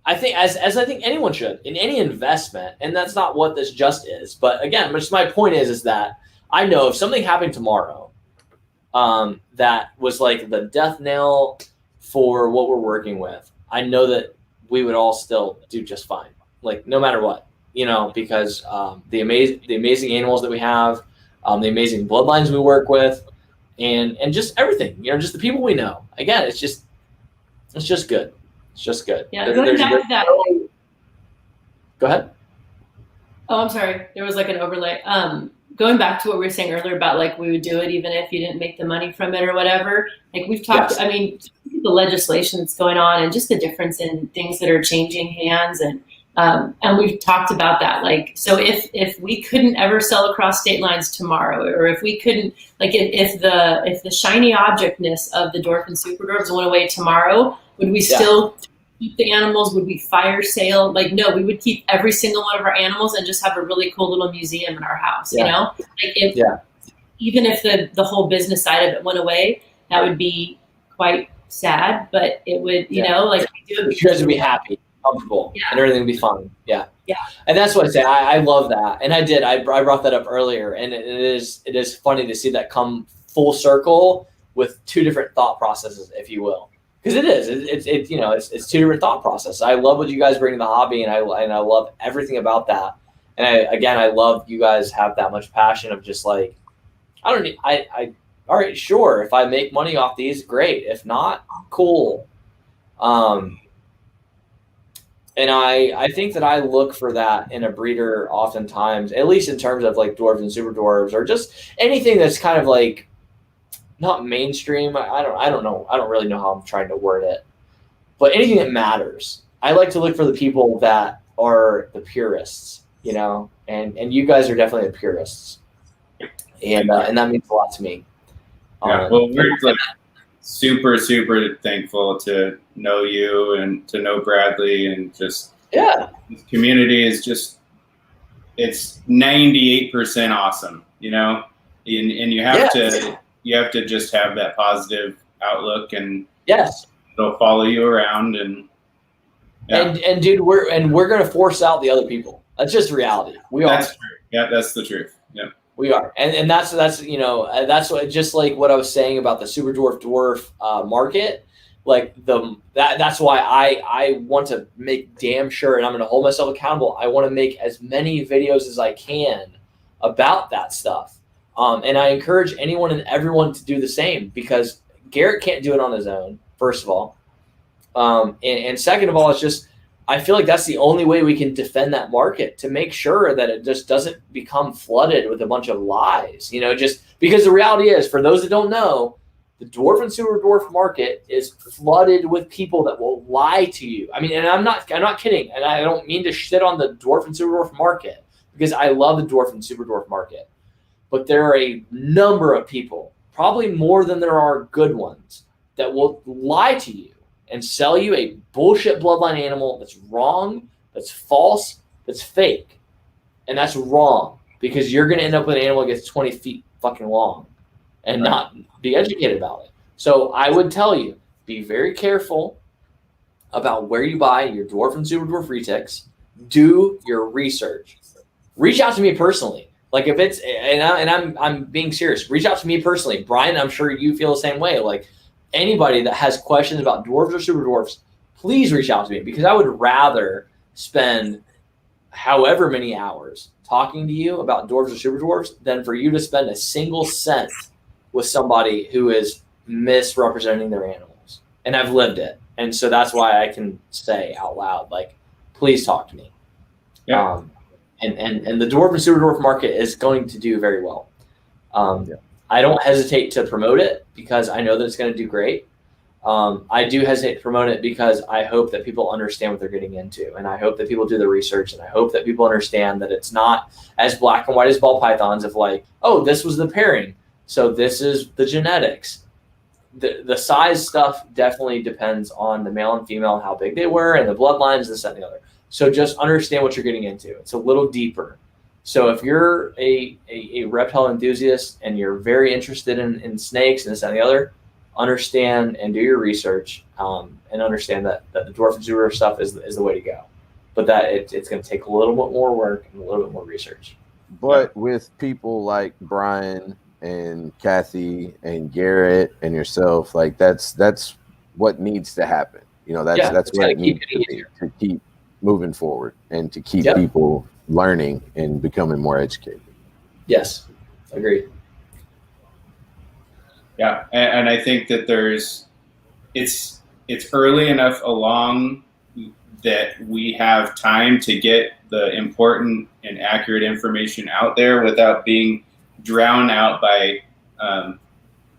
I think as I think anyone should in any investment, and that's not what this just is. But again, just my point is that I know if something happened tomorrow, that was like the death knell for what we're working with. I know that we would all still do just fine, like no matter what, because the amazing animals that we have, the amazing bloodlines we work with, and just everything, just the people we know. Again, it's just good. It's just good. Yeah, going back to that. Go ahead. Oh, I'm sorry. There was like an overlay. Going back to what we were saying earlier about like we would do it even if you didn't make the money from it or whatever. Like we've talked. Yes. I mean, the legislation that's going on and just the difference in things that are changing hands and we've talked about that. Like, so if we couldn't ever sell across state lines tomorrow, or if we couldn't, like, if the shiny objectness of the Dwarf and Super Dwarfs went away tomorrow, would we still keep the animals? Would we fire sale? Like, no, we would keep every single one of our animals and just have a really cool little museum in our house. Like even if the whole business side of it went away, that would be quite sad, but it would, you guys would be happy, comfortable, and everything would be fun. Yeah. And that's what I say. I love that. And I brought that up earlier, and it is funny to see that come full circle with two different thought processes, if you will. Because it's two different thought processes. I love what you guys bring to the hobby, and I love everything about that. And I love you guys have that much passion of just like, all right, sure. If I make money off these, great. If not, cool. And I think that I look for that in a breeder oftentimes, at least in terms of like dwarves and super dwarves, or just anything that's kind of like not mainstream. I don't know. I don't really know how I'm trying to word it, but anything that matters. I like to look for the people that are the purists, and you guys are definitely the purists. And that means a lot to me. Yeah, well, we're like super, super thankful to know you and to know Bradley, and just this community is just, it's 98% awesome, and you have to just have that positive outlook, and it'll follow you around, and dude, we're gonna force out the other people. That's just reality. That's true. Yeah, that's the truth. Yeah. We are, and that's that's what, just like what I was saying about the super dwarf market, like that's why I want to make damn sure, and I'm going to hold myself accountable. I want to make as many videos as I can about that stuff. And I encourage anyone and everyone to do the same, because Garrett can't do it on his own, first of all. And second of all, it's just, I feel like that's the only way we can defend that market, to make sure that it just doesn't become flooded with a bunch of lies, just because the reality is, for those that don't know, the dwarf and super dwarf market is flooded with people that will lie to you. I mean, and I'm not kidding. And I don't mean to shit on the dwarf and super dwarf market, because I love the dwarf and super dwarf market, but there are a number of people, probably more than there are good ones, that will lie to you and sell you a bullshit bloodline animal that's wrong, that's false, that's fake. And that's wrong, because you're going to end up with an animal that gets 20 feet fucking long and not be educated about it. So I would tell you, be very careful about where you buy your dwarf and super dwarf retics. Do your research. Reach out to me personally. Like, if it's, I'm being serious, reach out to me personally. Brian, I'm sure you feel the same way. Like, anybody that has questions about dwarves or super dwarfs, please reach out to me, because I would rather spend however many hours talking to you about dwarves or super dwarfs than for you to spend a single cent with somebody who is misrepresenting their animals. And I've lived it. And so that's why I can say out loud, like, please talk to me. Yeah. And the dwarf and super dwarf market is going to do very well. I don't hesitate to promote it, because I know that it's going to do great. I do hesitate to promote it because I hope that people understand what they're getting into, and I hope that people do the research, and I hope that people understand that it's not as black and white as ball pythons of like, oh, this was the pairing, so this is the genetics. The size stuff definitely depends on the male and female and how big they were, and the bloodlines, this, that, and the other. So just understand what you're getting into. It's a little deeper. So if you're a reptile enthusiast and you're very interested in snakes and this and the other, understand and do your research, and understand that the dwarf and super stuff is the way to go. But that it's going to take a little bit more work and a little bit more research. But with people like Brian and Kathy and Garrett and yourself, like that's what needs to happen. That's what it needs to be, to keep moving forward and to keep people learning and becoming more educated. Yes, agreed. Yeah, and I think that it's early enough along that we have time to get the important and accurate information out there without being drowned out by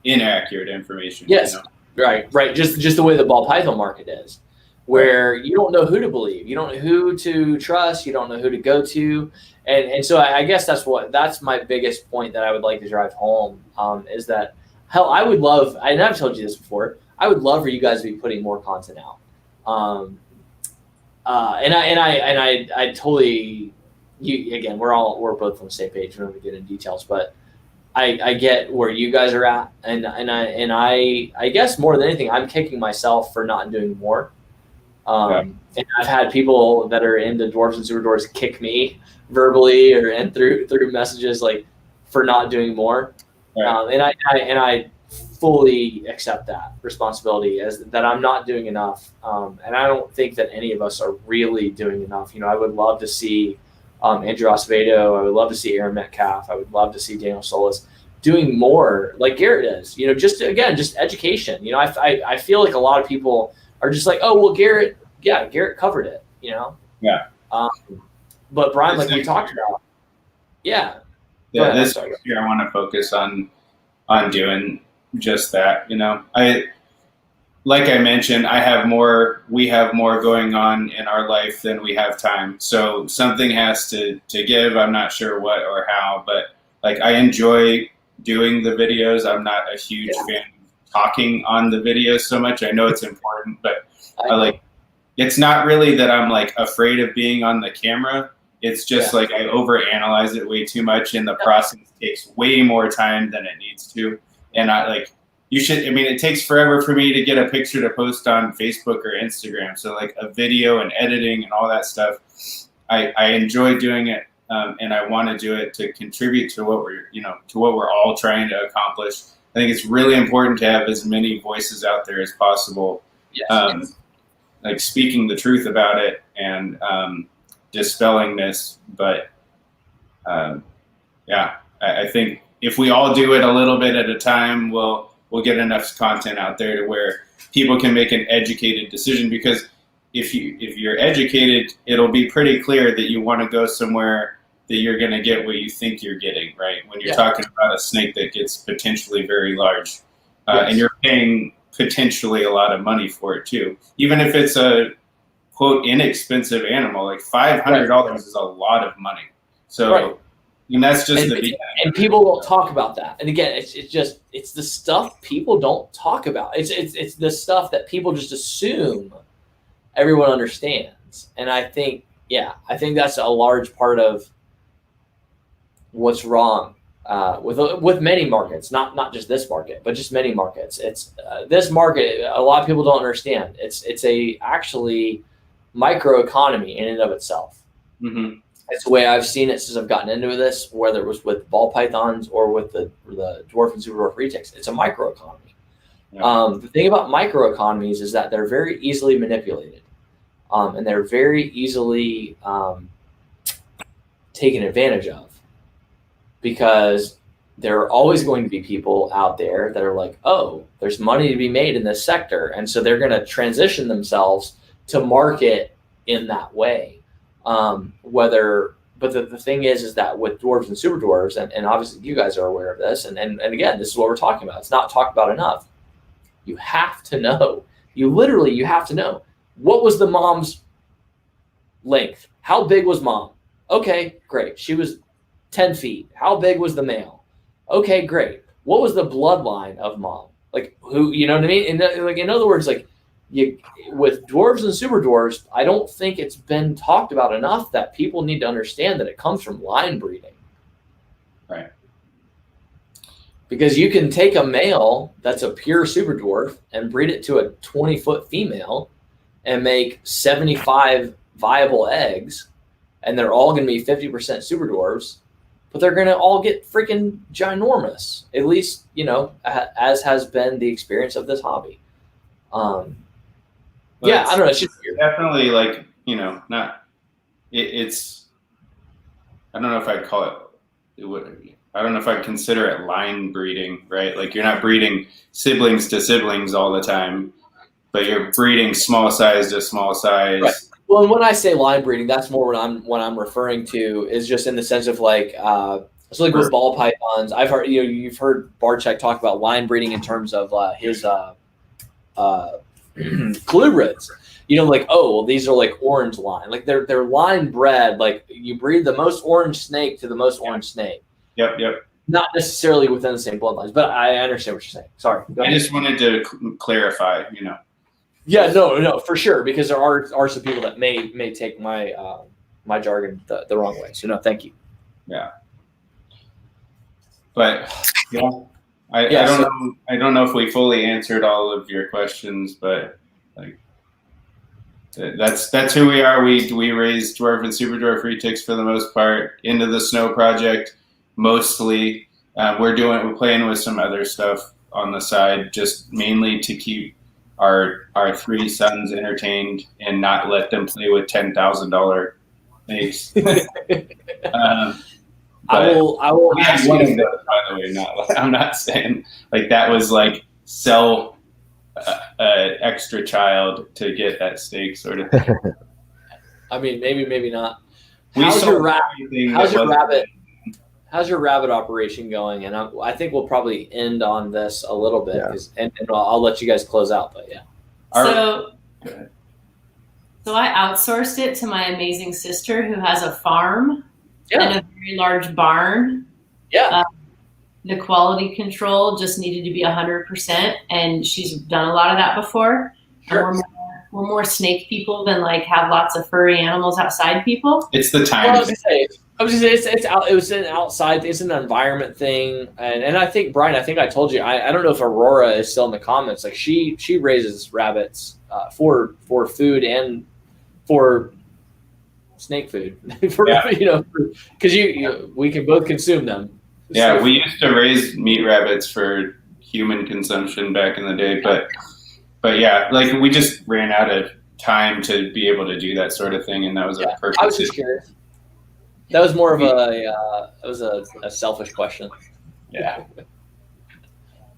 inaccurate information. Yes, right. Just the way the ball python market is, where you don't know who to believe, you don't know who to trust, you don't know who to go to, and so I guess that's my biggest point that I would like to drive home, is that hell, I would love, and I've told you this before, I would love for you guys to be putting more content out, and I totally, again, we're both on the same page. We don't have to get into details, but I get where you guys are at, and I guess more than anything, I'm kicking myself for not doing more. And I've had people that are into dwarves and super dwarves kick me verbally and through messages, like, for not doing more. Right. And I fully accept that responsibility as that I'm not doing enough. And I don't think that any of us are really doing enough. I would love to see Andrew Acevedo. I would love to see Aaron Metcalf. I would love to see Daniel Solis doing more like Garrett is, just education. I feel like a lot of people are just like, oh, well, Garrett covered it, Yeah. But Brian, like we talked about, yeah, this year I want to focus on doing just that. Like I mentioned, we have more going on in our life than we have time. So something has to give. I'm not sure what or how, but like, I enjoy doing the videos. I'm not a huge fan of talking on the videos so much. I know it's important, but it's not really that I'm like afraid of being on the camera. It's just like I overanalyze it way too much, and the process takes way more time than it needs to. And it takes forever for me to get a picture to post on Facebook or Instagram. So like a video and editing and all that stuff, I enjoy doing it, and I want to do it to contribute to what we're all trying to accomplish. I think it's really important to have as many voices out there as possible, like speaking the truth about it and dispelling this. But Yeah, I think if we all do it a little bit at a time, we'll get enough content out there to where people can make an educated decision. Because if you're educated, it'll be pretty clear that you want to go somewhere that you're going to get what you think you're getting, right? When you're talking about a snake that gets potentially very large, and you're paying potentially a lot of money for it too, even if it's a quote inexpensive animal, like $500 is a lot of money. So. And that's just the beginning. And people won't talk about that. And again, it's the stuff people don't talk about. It's the stuff that people just assume everyone understands. And I think that's a large part of what's wrong with many markets, not just this market, but just many markets. It's this market. A lot of people don't understand. It's a actually microeconomy in and of itself. Mm-hmm. It's the way I've seen it since I've gotten into this, whether it was with ball pythons or with the dwarf and superdwarf retics. It's a microeconomy. Yeah. The thing about microeconomies is that they're very easily manipulated, and they're very easily taken advantage of, because there are always going to be people out there that are like, oh, there's money to be made in this sector, and so they're going to transition themselves to market in that way. But the thing is that with dwarves and super dwarves, and obviously you guys are aware of this, and again, this is what we're talking about. It's not talked about enough. You have to know. You have to know. What was the mom's length? How big was mom? Okay, great. She was 10 feet. How big was the male? Okay, great. What was the bloodline of mom? Like, who, you know what I mean? In other words, like, with dwarves and super dwarves, I don't think it's been talked about enough that people need to understand that it comes from line breeding. Right. Because you can take a male that's a pure super dwarf and breed it to a 20-foot female and make 75 viable eggs, and they're all going to be 50% super dwarves, but they're going to all get freaking ginormous, at least, as has been the experience of this hobby. Yeah, I don't know. It's just definitely like, it's, I don't know if I'd call it, I don't know if I'd consider it line breeding, right? Like, you're not breeding siblings to siblings all the time, but you're breeding small size to small size. Right. Well, and when I say line breeding, that's more what I'm referring to is just in the sense of like, so like with ball pythons, I've heard, you've heard Barczyk talk about line breeding in terms of his, colubrids, like, oh, well, these are like orange line, like they're line bred, like you breed the most orange snake to the most orange snake. Yep. Not necessarily within the same bloodlines, but I understand what you're saying. Sorry. I just wanted to clarify, Yeah, no, for sure, because there are some people that may take my my jargon the wrong way. So no, thank you. Yeah. But yeah. I don't know if we fully answered all of your questions, but like that's who we are. We raise dwarf and super dwarf retics for the most part. Into the Snow project, mostly. We're playing with some other stuff on the side, just mainly to keep our three sons entertained and not let them play with $10,000 snakes. I will ask you. By the way, I'm not saying like that was like sell an extra child to get that steak sort of thing. I mean, maybe not. How's your rabbit operation going? And I think we'll probably end on this a little bit, and I'll let you guys close out. But yeah. So I outsourced it to my amazing sister who has a farm. And a very large barn. Yeah. The quality control just needed to be 100%, and she's done a lot of that before. Sure. We're more snake people than like have lots of furry animals outside people. It's the time. Well, I was gonna say it was an outside. It's an environment thing, and I think Brian. I think I told you. I don't know if Aurora is still in the comments. Like she raises rabbits for food and for snake food, because we can both consume them. Yeah, So, we used to raise meat rabbits for human consumption back in the day, but yeah, like we just ran out of time to be able to do that sort of thing, and that was our purpose. I was just curious. That was more of a selfish question. Yeah.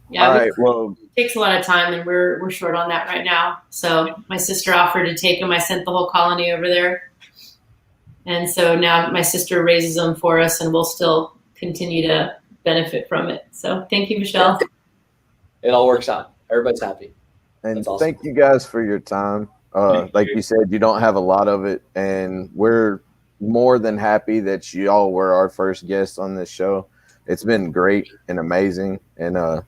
Yeah, All right. Well, it takes a lot of time, and we're short on that right now. So my sister offered to take them. I sent the whole colony over there, and so now my sister raises them for us, and we'll still continue to benefit from it. So thank you, Michelle. It all works out. Everybody's happy. and That's awesome. thank you guys for your time. Like you said, you don't have a lot of it, and we're more than happy that you all were our first guests on this show. It's been great and amazing, and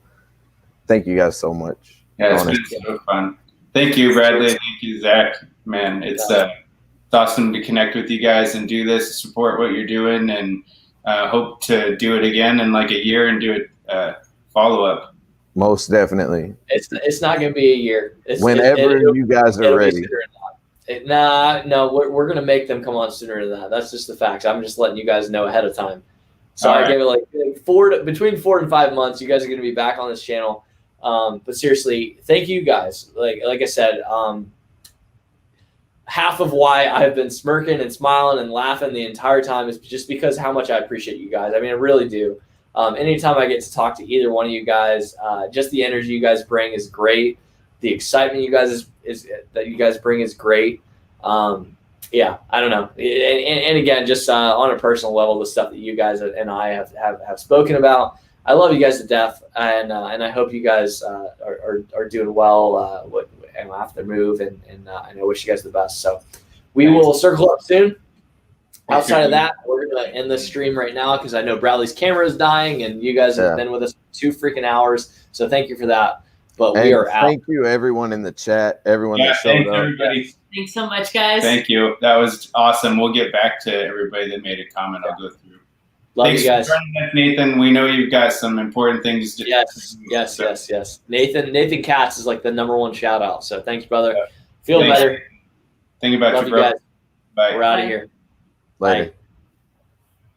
thank you guys so much. Yeah, it's been so fun. Thank you, Bradley. Thank you, Zach. Man, it's awesome to connect with you guys and do this, support what you're doing, and hope to do it again in like a year and do it follow up. Most definitely. It's not going to be a year. Whenever you guys are ready. No, we're going to make them come on sooner than that. That's just the facts. I'm just letting you guys know ahead of time. So I gave it like between 4 and 5 months. You guys are going to be back on this channel. But seriously, thank you guys. Like I said, half of why I've been smirking and smiling and laughing the entire time is just because how much I appreciate you guys. I mean, I really do. Anytime I get to talk to either one of you guys, just the energy you guys bring is great. The excitement you guys that you guys bring is great. Yeah, I don't know. And again, just on a personal level, the stuff that you guys and I have spoken about, I love you guys to death, and I hope you guys are doing well after the move, and I wish you guys the best. So we will circle up soon. Outside of that, we're going to end the stream right now because I know Bradley's camera is dying, and you guys have been with us for 2 freaking hours. So thank you for that. But we are out. Thank you, everyone in the chat, everyone that showed up. Everybody. Thanks so much, guys. Thank you. That was awesome. We'll get back to everybody that made a comment. I'll go through. Love you guys. For joining us, Nathan. We know you've got some important things to do. Yes. Nathan Katz is like the #1 shout out. So thanks, brother. Feel better. Think about Love you, you bro. guys. Bye. We're out of here. Later. Bye.